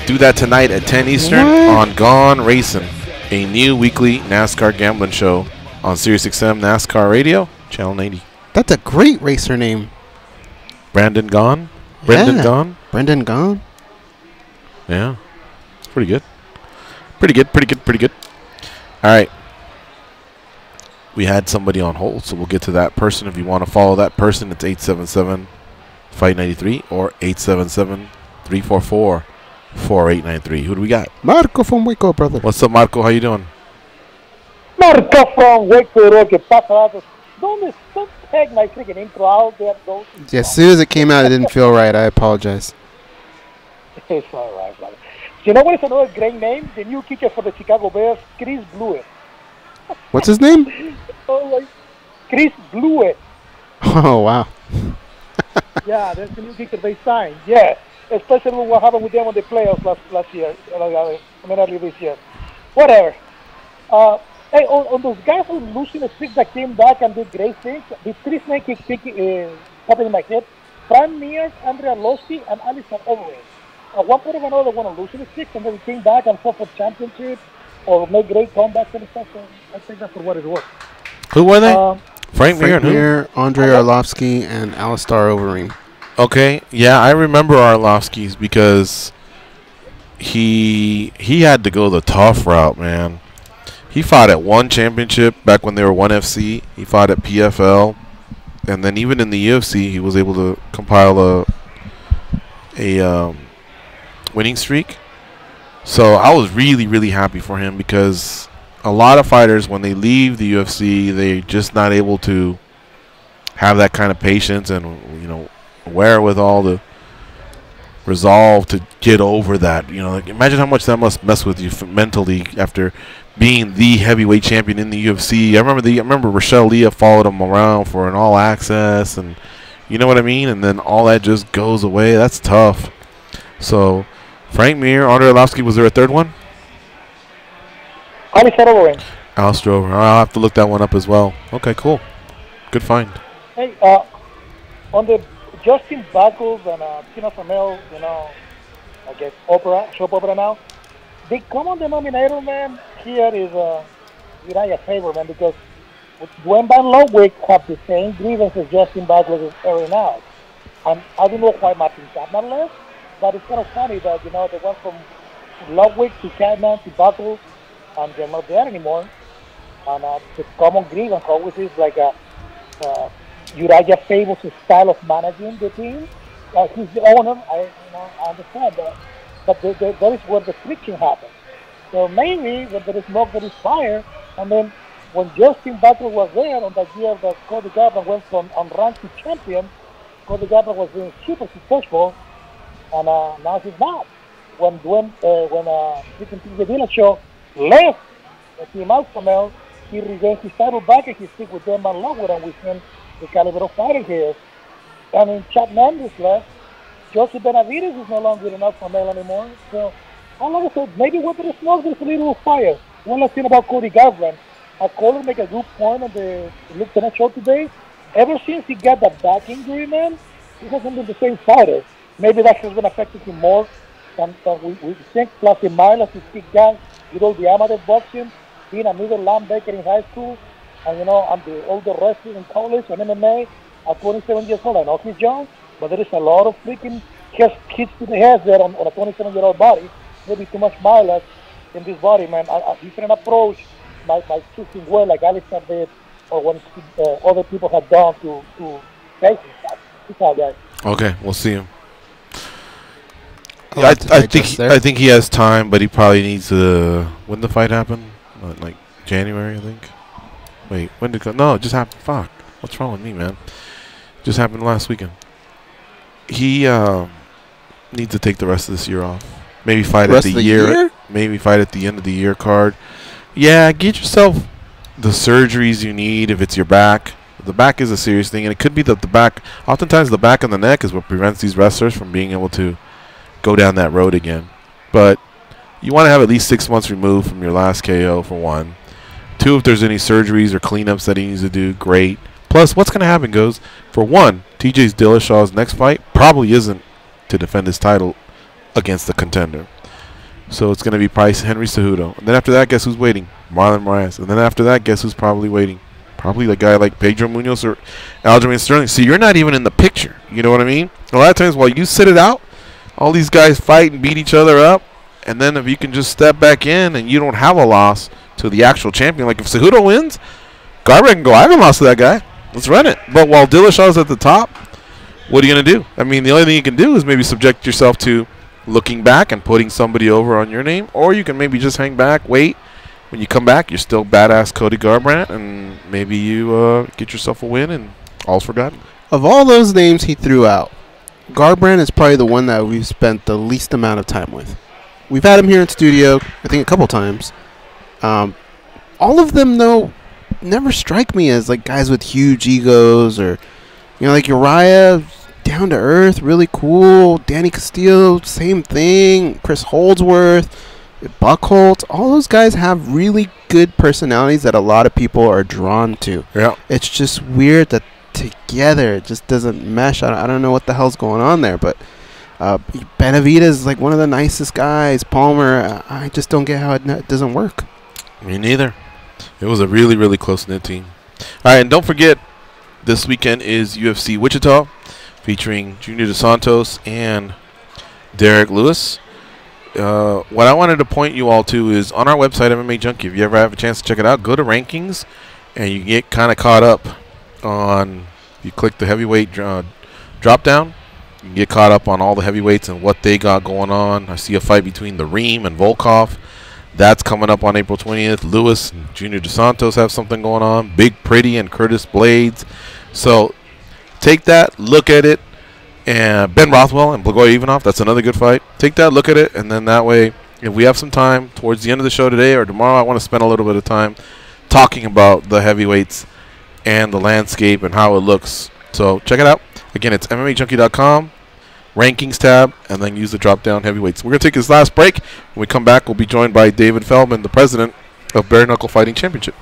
Do that tonight at 10 Eastern on Gone Racing, a new weekly NASCAR gambling show on SiriusXM NASCAR Radio, Channel 90. That's a great racer name. Brendan Gaughan? Brendan Gaughan? Brendan Gaughan? Yeah. It's pretty good. Pretty good. All right. We had somebody on hold, so we'll get to that person. If you want to follow that person, it's 877-FIGHT-93 or 877-344-4893. Who do we got? Marco from Waco, brother. What's up, Marco? How you doing? Marco from Waco, ¿qué pasa? Don't peg my freaking intro out there. Yeah, as soon as it came out, it didn't feel right. I apologize. It's all right, brother. You know what is another great name? The new kicker for the Chicago Bears, Chris Blewett. What's his name? Chris Blewett. Oh, wow. Yeah, that's the new kicker they signed. Yeah, especially with what happened with them on the playoffs last year. Earlier this year. Whatever. Hey, on those guys who losing the streak that came back and did great things, the three snake popping in my head: Frank Mears, Andrea Losky, and Alison Overeem. At one point or another, they want to lose the streak, and then they came back and fought for championship or make great comebacks and stuff. So I think that's for what it's worth. Who were they? Frank Mir, Andre Arlovsky, and Alistar Overeem. Okay, yeah, I remember Arlovsky's because he had to go the tough route, man. He fought at one championship back when they were 1FC. He fought at PFL, and then even in the UFC, he was able to compile a winning streak. So I was really, really happy for him because a lot of fighters, when they leave the UFC, they're just not able to have that kind of patience and, you know, wherewithal to resolve to get over that. You know, like, imagine how much that must mess with you mentally after being the heavyweight champion in the UFC. I remember Rochelle Leah followed him around for an all access, and you know what I mean. And then all that just goes away. That's tough. So Frank Mir, Andre Arlovsky, was there a third one? Alistar Overeem. Alistar Overeem. I'll have to look that one up as well. Okay, cool. Good find. Hey, on the Justin Buckles and Tina Flamel, you know, I guess soap opera now. The common denominator, man, here is Uriah Faber, man, because Dwayne Van Ludwig have the same grievance as Justin Buckles is airing out. And I don't know why Martin Chapman left, but it's kind of funny that, you know, they went from Ludwig to Chapman to Buckles, and they're not there anymore. And the common grievance always is like Uriah Faber's style of managing the team. He's the owner, I understand that. But that is where the friction happens. So maybe when there is smoke, there is fire. And then when Justin Butler was there on that year that Cody Garbrandt went from unranked to champion, Cody Garbrandt was being super successful, and now he's not. When Freaking Tuesday Dinner Show left the team out from L, he regained his title back and he stick with them and Lockwood, and with him the caliber of fighter he is. I mean, Chad Mendes left. Joseph Benavides is no longer enough for Mel anymore. So, all of a sudden, maybe when there is smoke, there's a little fire. One last thing about Cody Garbrandt. I called him make a good point on the Lieutenant Show today. Ever since he got that back injury, man, he hasn't been the same fighter. Maybe that has been affecting him more than we think. Plus, the mileage to stick down with all the amateur boxing, being a middle linebacker in high school, and, you know, I'm the older wrestler in college and MMA at 27 years old. I know he's young, but there is a lot of freaking hits to the head there on a 27-year-old body. Maybe too much mileage in this body, man. A different approach by shooting well like Alistar did, or when other people have done to face him. It's all guys. Okay, we'll see him. I think he has time, but he probably needs to. When the fight happen? like January, I think. Wait, when did it go? No, it just happened. Fuck. What's wrong with me, man? Just happened last weekend. He needs to take the rest of this year off. Maybe fight at the year. Maybe fight at the end of the year card. Yeah, get yourself the surgeries you need if it's your back. The back is a serious thing, and it could be that the back. Oftentimes, the back and the neck is what prevents these wrestlers from being able to go down that road again. But you want to have at least 6 months removed from your last KO, for one. Two, if there's any surgeries or cleanups that he needs to do, great. Plus, what's going to happen goes, for one, TJ Dillashaw's next fight probably isn't to defend his title against the contender. So it's going to be Price Henry Cejudo. And then after that, guess who's waiting? Marlon Moraes. And then after that, guess who's probably waiting? Probably the guy like Pedro Munoz or Aljamain Sterling. So you're not even in the picture. You know what I mean? A lot of times while you sit it out, all these guys fight and beat each other up. And then if you can just step back in and you don't have a loss to the actual champion. Like if Cejudo wins, Garbrandt can go, I haven't lost to that guy. Let's run it. But while Dillashaw's at the top, what are you going to do? I mean, the only thing you can do is maybe subject yourself to looking back and putting somebody over on your name. Or you can maybe just hang back, wait. When you come back, you're still badass Cody Garbrandt, and maybe you get yourself a win, and all's forgotten. Of all those names he threw out, Garbrandt is probably the one that we've spent the least amount of time with. We've had him here in studio, I think, a couple times. All of them, though, never strike me as like guys with huge egos, or like Uriah, down to earth, really cool. Danny Castillo, same thing. Chris Holdsworth. Buckholz, all those guys have really good personalities that a lot of people are drawn to. Yeah. It's just weird that together it just doesn't mesh. I don't know what the hell's going on there, but Benavidez is like one of the nicest guys. Palmer, I just don't get how it doesn't work. Me neither. It was a really, really close-knit team. All right, and don't forget, this weekend is UFC Wichita, featuring Junior Dos Santos and Derek Lewis. What I wanted to point you all to is on our website, MMAjunkie. If you ever have a chance to check it out, go to rankings, and you get kind of caught up on. You click the heavyweight drop down. You can get caught up on all the heavyweights and what they got going on. I see a fight between the Reem and Volkov. That's coming up on April 20th. Lewis and Junior Dos Santos have something going on. Big Pretty and Curtis Blades. So take that, look at it. And Ben Rothwell and Blagoy Ivanov, that's another good fight. Take that, look at it, and then that way, if we have some time towards the end of the show today or tomorrow, I want to spend a little bit of time talking about the heavyweights and the landscape and how it looks. So check it out. Again, it's MMAjunkie.com, rankings tab, and then use the drop-down heavyweights. We're going to take this last break. When we come back, we'll be joined by David Feldman, the president of Bare Knuckle Fighting Championship.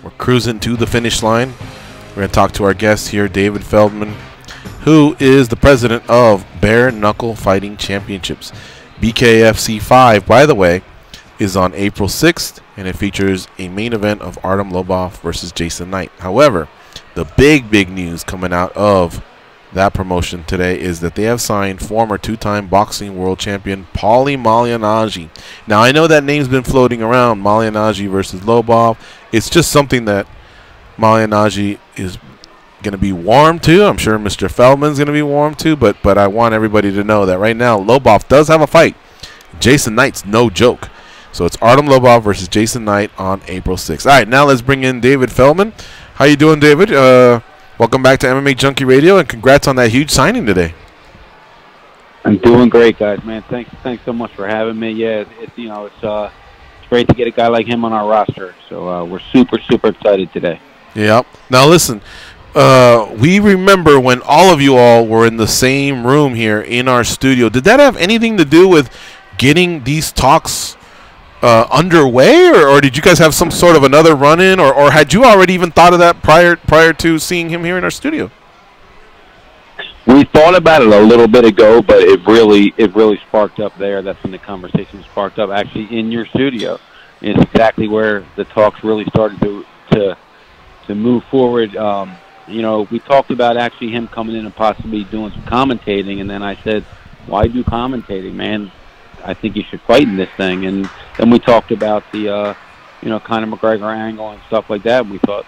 We're cruising to the finish line. We're going to talk to our guest here, David Feldman, who is the president of Bare Knuckle Fighting Championships. BKFC 5, by the way, is on April 6th, and it features a main event of Artem Lobov versus Jason Knight. However, the big news coming out of that promotion today is that they have signed former two-time boxing world champion Paulie Malignaggi. Now, I know that name's been floating around, Malignaggi versus Lobov. It's just something that Malignaggi is going to be warm to. I'm sure Mr. Feldman's going to be warm to, but I want everybody to know that right now Lobov does have a fight. Jason Knight's no joke. So it's Artem Lobov versus Jason Knight on April 6th. All right, now let's bring in David Feldman. How you doing, David? Welcome back to MMA Junkie Radio, and congrats on that huge signing today. I'm doing great, guys, man. Thanks so much for having me. Yeah, it's great to get a guy like him on our roster. So we're super excited today. Yep. Now listen, we remember when all of you all were in the same room here in our studio. Did that have anything to do with getting these talks underway, or did you guys have some sort of another run-in, or had you already even thought of that prior to seeing him here in our studio? We thought about it a little bit ago, but it really sparked up there. That's when the conversation sparked up, actually in your studio. It's exactly where the talks really started to move forward. We talked about actually him coming in and possibly doing some commentating, and then I said, why do commentating, man? I think you should fight in this thing. And then we talked about the, Conor McGregor angle and stuff like that. And we thought,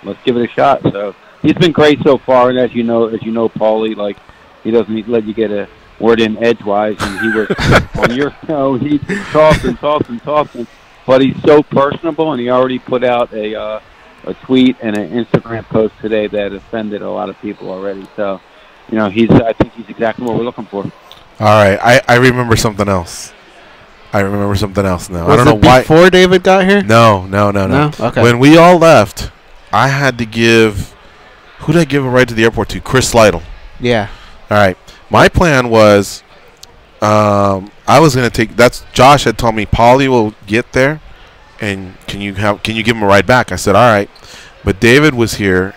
let's give it a shot. So he's been great so far. And as you know, Paulie, like, he doesn't let you get a word in edgewise. And he was on your show. He's talking. But he's so personable. And he already put out a tweet and an Instagram post today that offended a lot of people already. So, I think he's exactly what we're looking for. All right, I remember something else. I remember something else now. I don't know why. Before David got here? No. Okay. When we all left, I had to give. Who did I give a ride to the airport to? Chris Lytle. Yeah. All right. My plan was, I was gonna take. That's Josh had told me Paulie will get there, and can you give him a ride back? I said all right, but David was here.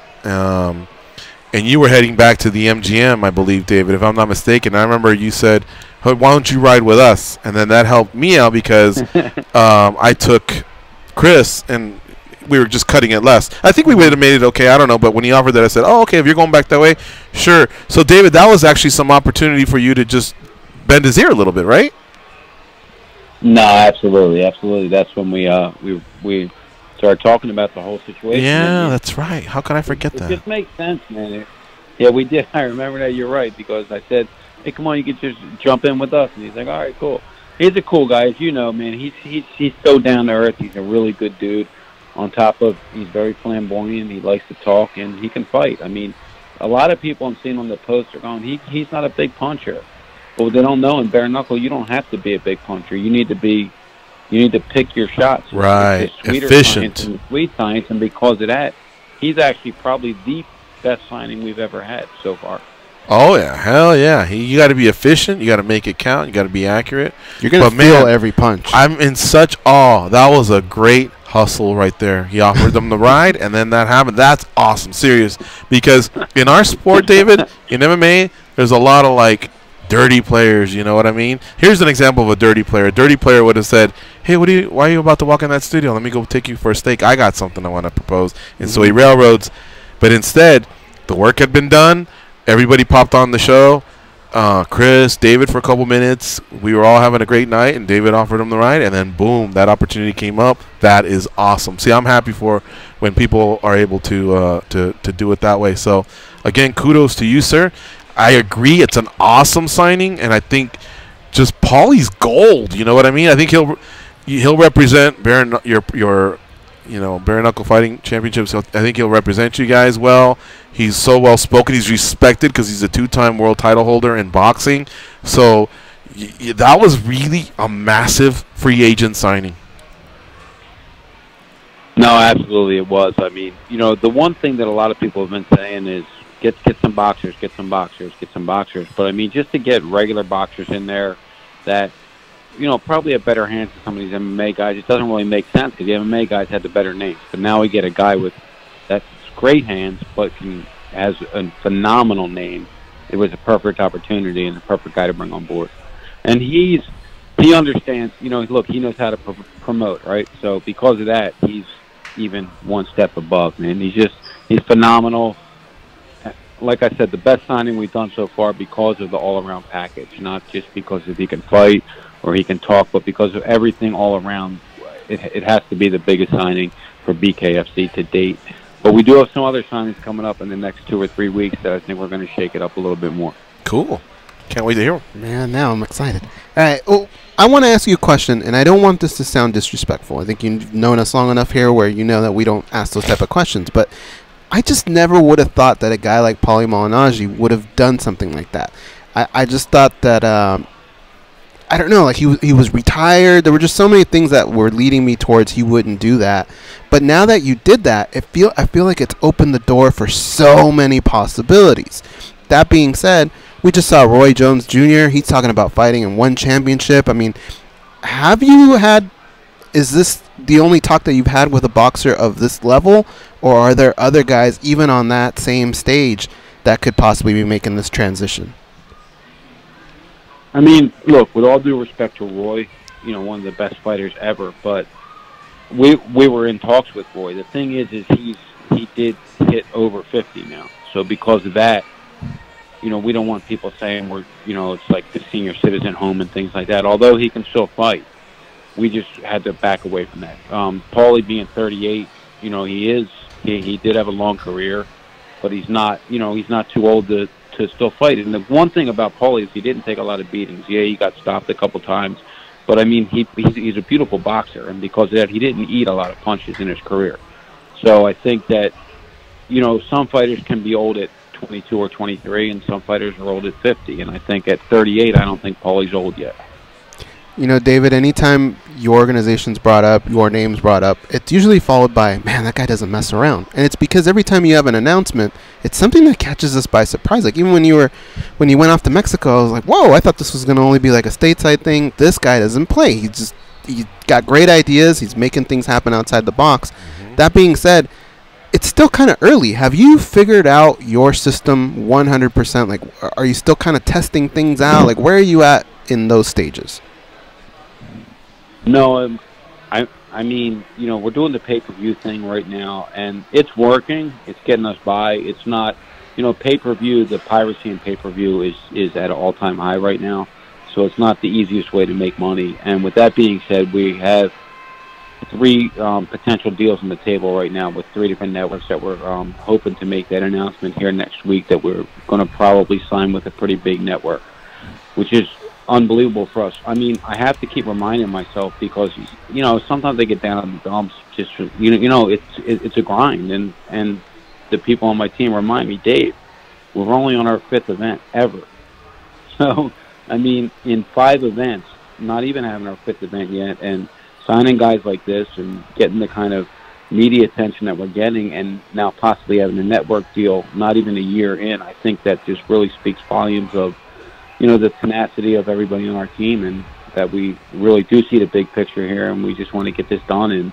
And you were heading back to the MGM, I believe, David, if I'm not mistaken. I remember you said, hey, why don't you ride with us? And then that helped me out because I took Chris, and we were just cutting it less. I think we would have made it okay. I don't know. But when he offered that, I said, oh, okay, if you're going back that way, sure. So, David, that was actually some opportunity for you to just bend his ear a little bit, right? No, absolutely. That's when we started talking about the whole situation. Yeah, that's right. How can I forget that? It just makes sense, man. Yeah, we did. I remember that. You're right, because I said, hey, come on, you can just jump in with us. And he's like, all right, cool. He's a cool guy, as you know, man. He's so down to earth. He's a really good dude. On top of, he's very flamboyant. He likes to talk, and he can fight. I mean, a lot of people I'm seeing on the post are going, he's not a big puncher. But what they don't know, in bare knuckle, you don't have to be a big puncher. You need to pick your shots. Right. Efficient. And sweet science, and because of that, he's actually probably the best signing we've ever had so far. Oh, yeah. Hell yeah. You got to be efficient. You got to make it count. You got to be accurate. You're going to feel every punch. I'm in such awe. That was a great hustle right there. He offered them the ride, and then that happened. That's awesome. Serious. Because in our sport, David, in MMA, there's a lot of, like, dirty players, you know what I mean? Here's an example of a dirty player. A dirty player would have said, hey, why are you about to walk in that studio? Let me go take you for a steak. I got something I want to propose. And so he railroads. But instead, the work had been done. Everybody popped on the show. Chris, David for a couple minutes. We were all having a great night, and David offered him the ride. And then, boom, that opportunity came up. That is awesome. See, I'm happy for when people are able to do it that way. So, again, kudos to you, sir. I agree. It's an awesome signing, and I think just Paulie's gold. You know what I mean? I think he'll represent your bare knuckle fighting championships. I think he'll represent you guys well. He's so well spoken. He's respected because he's a two-time world title holder in boxing. So that was really a massive free agent signing. No, absolutely it was. I mean, the one thing that a lot of people have been saying is get some boxers, get some boxers. But I mean, just to get regular boxers in there that probably have better hands than some of these MMA guys. It doesn't really make sense because the MMA guys had the better names. But now we get a guy with that's great hands, but has a phenomenal name. It was a perfect opportunity and the perfect guy to bring on board. And he understands, look, he knows how to promote, right? So because of that, he's even one step above, man. He's phenomenal. Like I said, the best signing we've done so far because of the all-around package, not just because if he can fight or he can talk, but because of everything all around. It has to be the biggest signing for BKFC to date. But we do have some other signings coming up in the next 2 or 3 weeks that I think we're going to shake it up a little bit more. Cool. Can't wait to hear them. Man, now I'm excited. All right. Oh, I want to ask you a question, and I don't want this to sound disrespectful. I think you've known us long enough here where you know that we don't ask those type of questions. But I just never would have thought that a guy like Paulie Malignaggi would have done something like that. I just thought that, I don't know, like he was retired. There were just so many things that were leading me towards he wouldn't do that. But now that you did that, I feel like it's opened the door for so many possibilities. That being said, we just saw Roy Jones Jr. He's talking about fighting in one championship. I mean, is this the only talk that you've had with a boxer of this level? Or are there other guys, even on that same stage, that could possibly be making this transition? I mean, look, with all due respect to Roy, one of the best fighters ever, but we were in talks with Roy. The thing is he did hit over 50 now. So because of that, we don't want people saying it's like the senior citizen home and things like that. Although he can still fight, we just had to back away from that. Paulie being 38, he did have a long career, but he's not too old to still fight. And the one thing about Paulie is he didn't take a lot of beatings. Yeah, he got stopped a couple times, but I mean he's a beautiful boxer, and because of that, he didn't eat a lot of punches in his career. So I think that some fighters can be old at 22 or 23, and some fighters are old at 50. And I think at 38, I don't think Paulie's old yet. David, anytime your organization's brought up, your name's brought up, it's usually followed by, man, that guy doesn't mess around. And it's because every time you have an announcement, it's something that catches us by surprise. Like even when you went off to Mexico, I was like, whoa, I thought this was going to only be like a stateside thing. This guy doesn't play. He's got great ideas. He's making things happen outside the box. Mm-hmm. That being said, it's still kind of early. Have you figured out your system 100%? Like, are you still kind of testing things out? Like, where are you at in those stages? No, I mean, we're doing the pay-per-view thing right now, and it's working. It's getting us by. It's not, pay-per-view, the piracy in pay-per-view is at an all-time high right now, so it's not the easiest way to make money. And with that being said, we have 3 potential deals on the table right now with 3 different networks that we're hoping to make that announcement here next week that we're going to probably sign with a pretty big network, which is unbelievable for us. I mean, I have to keep reminding myself because, sometimes they get down in the dumps. Just, it's a grind. And the people on my team remind me, Dave, we're only on our 5th event ever. So, I mean, in 5 events, not even having our 5th event yet, and signing guys like this and getting the kind of media attention that we're getting and now possibly having a network deal not even a year in, I think that just really speaks volumes of, the tenacity of everybody on our team and that we really do see the big picture here and we just want to get this done. And,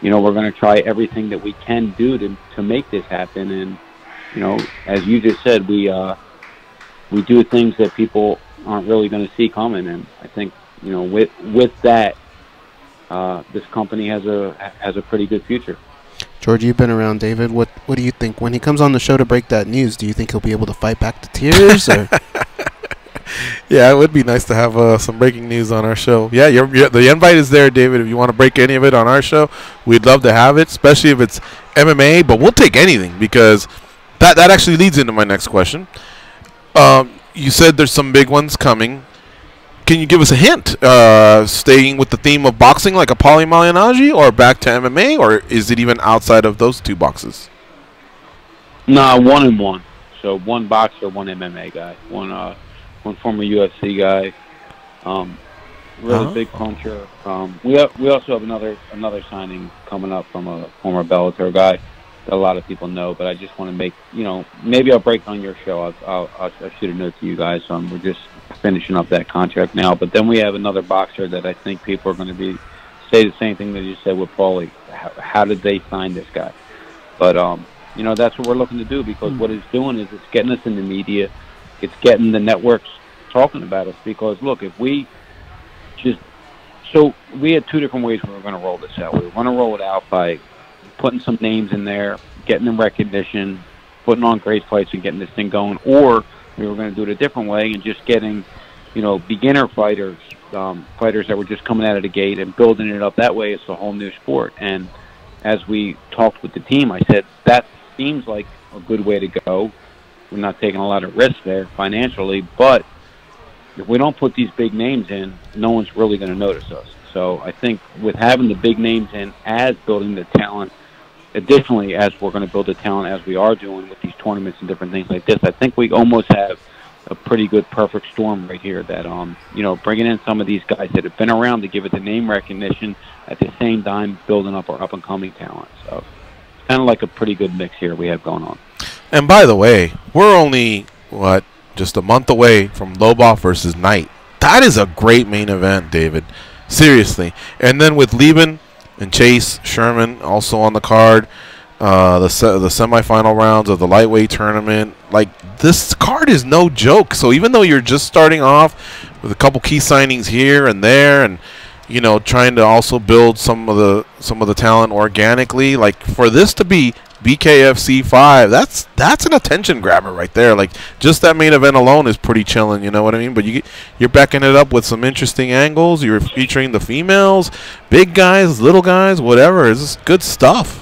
we're going to try everything that we can do to make this happen. And, as you just said, we do things that people aren't really going to see coming. And I think, with that, this company has a pretty good future. George, you've been around David. What do you think when he comes on the show to break that news? Do you think he'll be able to fight back the tears? Or? Yeah, it would be nice to have some breaking news on our show. Yeah, the invite is there, David. If you want to break any of it on our show, we'd love to have it, especially if it's MMA. But we'll take anything because that actually leads into my next question. You said there's some big ones coming. Can you give us a hint? Staying with the theme of boxing like a Paulie Malignaggi or back to MMA, or is it even outside of those 2 boxes? Nah, 1 and 1. So 1 boxer, 1 MMA guy. One former UFC guy. Really big puncher. We also have another signing coming up from a former Bellator guy that a lot of people know, but I just want to make, maybe I'll break on your show. I'll shoot a note to you guys. We're just finishing up that contract now. But then we have another boxer that I think people are going to say the same thing that you said with Paulie. How did they sign this guy? But you know, that's what we're looking to do, because what it's doing is it's getting us in the media, it's getting the networks talking about us. Because look, if we just we had two different ways we were going to roll this out. We were going to roll it out by putting some names in there, getting them recognition, putting on great fights and getting this thing going, or we were going to do it a different way and just getting, you know, beginner fighters, fighters that were just coming out of the gate and building it up that way. It's a whole new sport. And as we talked with the team, I said, that seems like a good way to go. We're not taking a lot of risk there financially, but if we don't put these big names in, no one's really going to notice us. So I think with having the big names in as building the talent, additionally, as we're going to build the talent as we are doing with these tournaments and different things like this, I think we almost have a pretty good perfect storm right here that, you know, bringing in some of these guys that have been around to give it the name recognition, at the same time building up our up-and-coming talent. So it's kind of like a pretty good mix here we have going on. And by the way, we're only, just a month away from Lobov versus Knight. That is a great main event, David. Seriously. And then with Lieben and Chase Sherman also on the card, the semifinal rounds of the lightweight tournament. Like, this card is no joke. So even though you're just starting off with a couple key signings here and there, and you know, trying to also build some of the talent organically, like, for this to be BKFC 5, that's an attention grabber right there. Like, just that main event alone is pretty chilling, you know what I mean? But you're backing it up with some interesting angles. You're featuring the females, big guys, little guys, whatever. It's good stuff.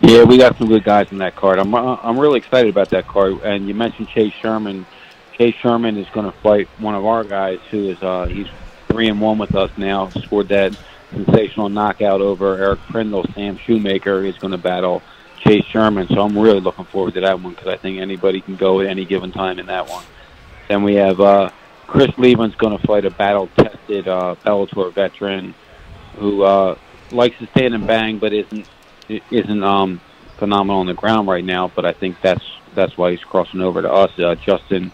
Yeah, we got some good guys in that card. I'm really excited about that card. And you mentioned Chase Sherman. Chase Sherman is going to fight one of our guys who is he's 3-1 with us now. Scored that sensational knockout over Eric Prindle. Sam Shoemaker is going to battle Chase Sherman. So I'm really looking forward to that one, because I think anybody can go at any given time in that one. Then we have Chris Lieben's going to fight a battle-tested Bellator veteran who likes to stand and bang, but isn't phenomenal on the ground right now. But I think that's why he's crossing over to us, Justin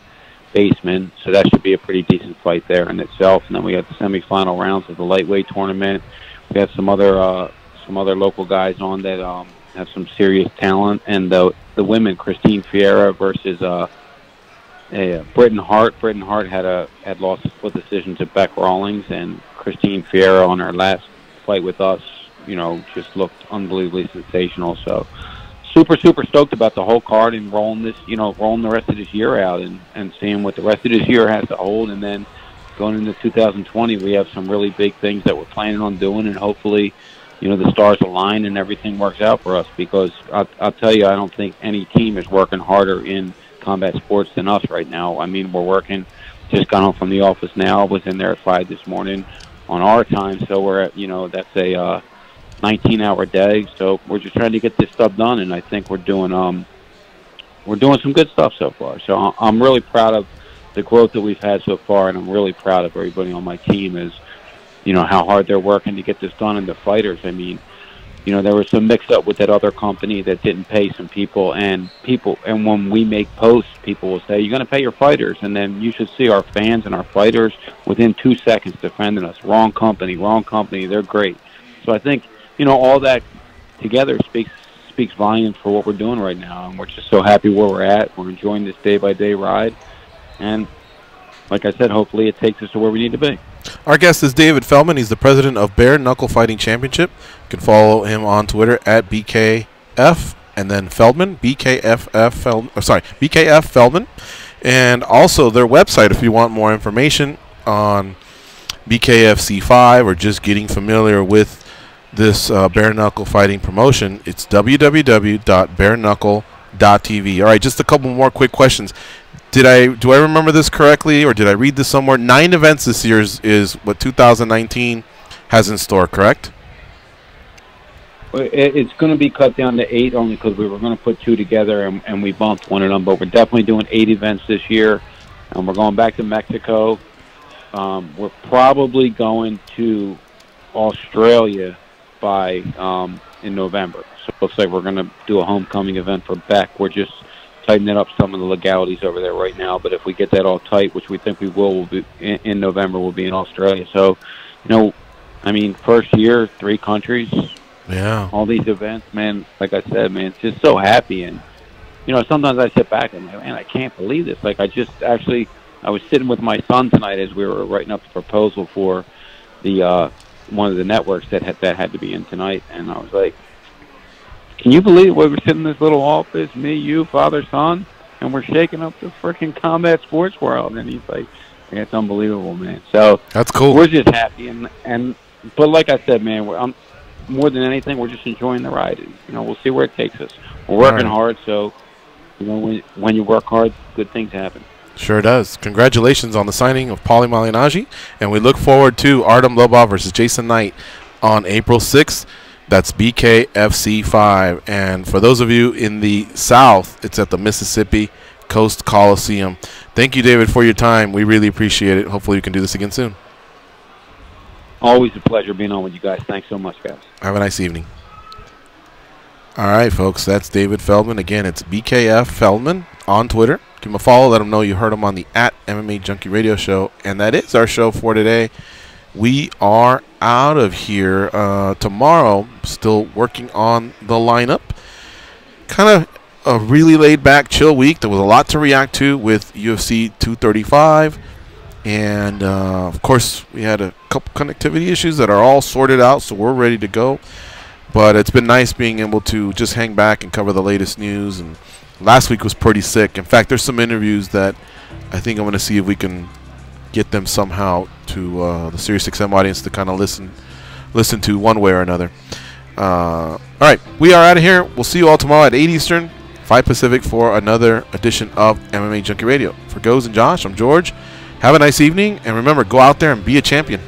Baseman. So that should be a pretty decent fight there in itself. And then we got the semifinal rounds of the lightweight tournament. We have some other local guys on that have some serious talent. And the women, Christine Fiera versus Britton Hart. Britton Hart had lost a split decision to Beck Rawlings, and Christine Fiera on her last fight with us, you know, just looked unbelievably sensational. So super stoked about the whole card and rolling the rest of this year out and seeing what the rest of this year has to hold. And then going into 2020, we have some really big things that we're planning on doing, and hopefully, you know, the stars align and everything works out for us, because I'll tell you, I don't think any team is working harder in combat sports than us right now. I mean, we're working, just got home from the office now. I was in there at 5 this morning on our time, so we're at, you know, that's a 19-hour day, so we're just trying to get this stuff done, and I think we're doing some good stuff so far. So I'm really proud of the growth that we've had so far, and I'm really proud of everybody on my team, is, you know, how hard they're working to get this done, and the fighters. I mean, you know, there was some mix-up with that other company that didn't pay some people, and when we make posts, people will say, you're going to pay your fighters, and then you should see our fans and our fighters within 2 seconds defending us. Wrong company, they're great. So I think, you know, all that together speaks volumes for what we're doing right now, and we're just so happy where we're at. We're enjoying this day-by-day ride, and like I said, hopefully it takes us to where we need to be. Our guest is David Feldman. He's the president of Bare Knuckle Fighting Championship. You can follow him on Twitter at BKF and then Feldman, BKF Feldman, and also their website if you want more information on BKFC5 or just getting familiar with this bare knuckle fighting promotion. It's www.bareknuckle.tv. All right, just a couple more quick questions. Do I remember this correctly, or did I read this somewhere? 9 events this year is what 2019 has in store, correct? It's going to be cut down to 8 only because we were going to put 2 together and we bumped one of them. But we're definitely doing 8 events this year, and we're going back to Mexico. We're probably going to Australia in November. So it looks like we're going to do a homecoming event for Beck. We're just tightening up some of the legalities over there right now. But if we get that all tight, which we think we will, we'll be in November, we'll be in Australia. So, I mean, first year, 3 countries. Yeah. All these events, man, like I said, man, it's just so happy. And, sometimes I sit back and I'm like, man, I can't believe this. Like, I was sitting with my son tonight as we were writing up the proposal for the one of the networks that had to be in tonight. And I was like, can you believe we were sitting in this little office, me, you, father, son, and we're shaking up the freaking combat sports world? And he's like, yeah, it's unbelievable, man. So that's cool. We're just happy. But like I said, man, more than anything, we're just enjoying the ride. And, we'll see where it takes us. We're working hard, so when you work hard, good things happen. Sure does. Congratulations on the signing of Paulie Malignaggi, and we look forward to Artem Lobov versus Jason Knight on April 6th. That's BKFC 5. And for those of you in the South, it's at the Mississippi Coast Coliseum. Thank you, David, for your time. We really appreciate it. Hopefully we can do this again soon. Always a pleasure being on with you guys. Thanks so much, guys. Have a nice evening. All right, folks, that's David Feldman. Again, it's BKF Feldman on Twitter. Give him a follow. Let him know you heard him on the @MMAjunkie Radio Show. And that is our show for today. We are out of here. Tomorrow, still working on the lineup. Kind of a really laid-back, chill week. There was a lot to react to with UFC 235. And, of course, we had a couple connectivity issues that are all sorted out, so we're ready to go. But it's been nice being able to just hang back and cover the latest news. And last week was pretty sick. In fact, there's some interviews that I think I'm going to see if we can get them somehow to the SiriusXM audience to kind of listen to one way or another. All right, we are out of here. We'll see you all tomorrow at 8 Eastern, 5 Pacific for another edition of MMA Junkie Radio. For Goes and Josh, I'm George. Have a nice evening, and remember, go out there and be a champion.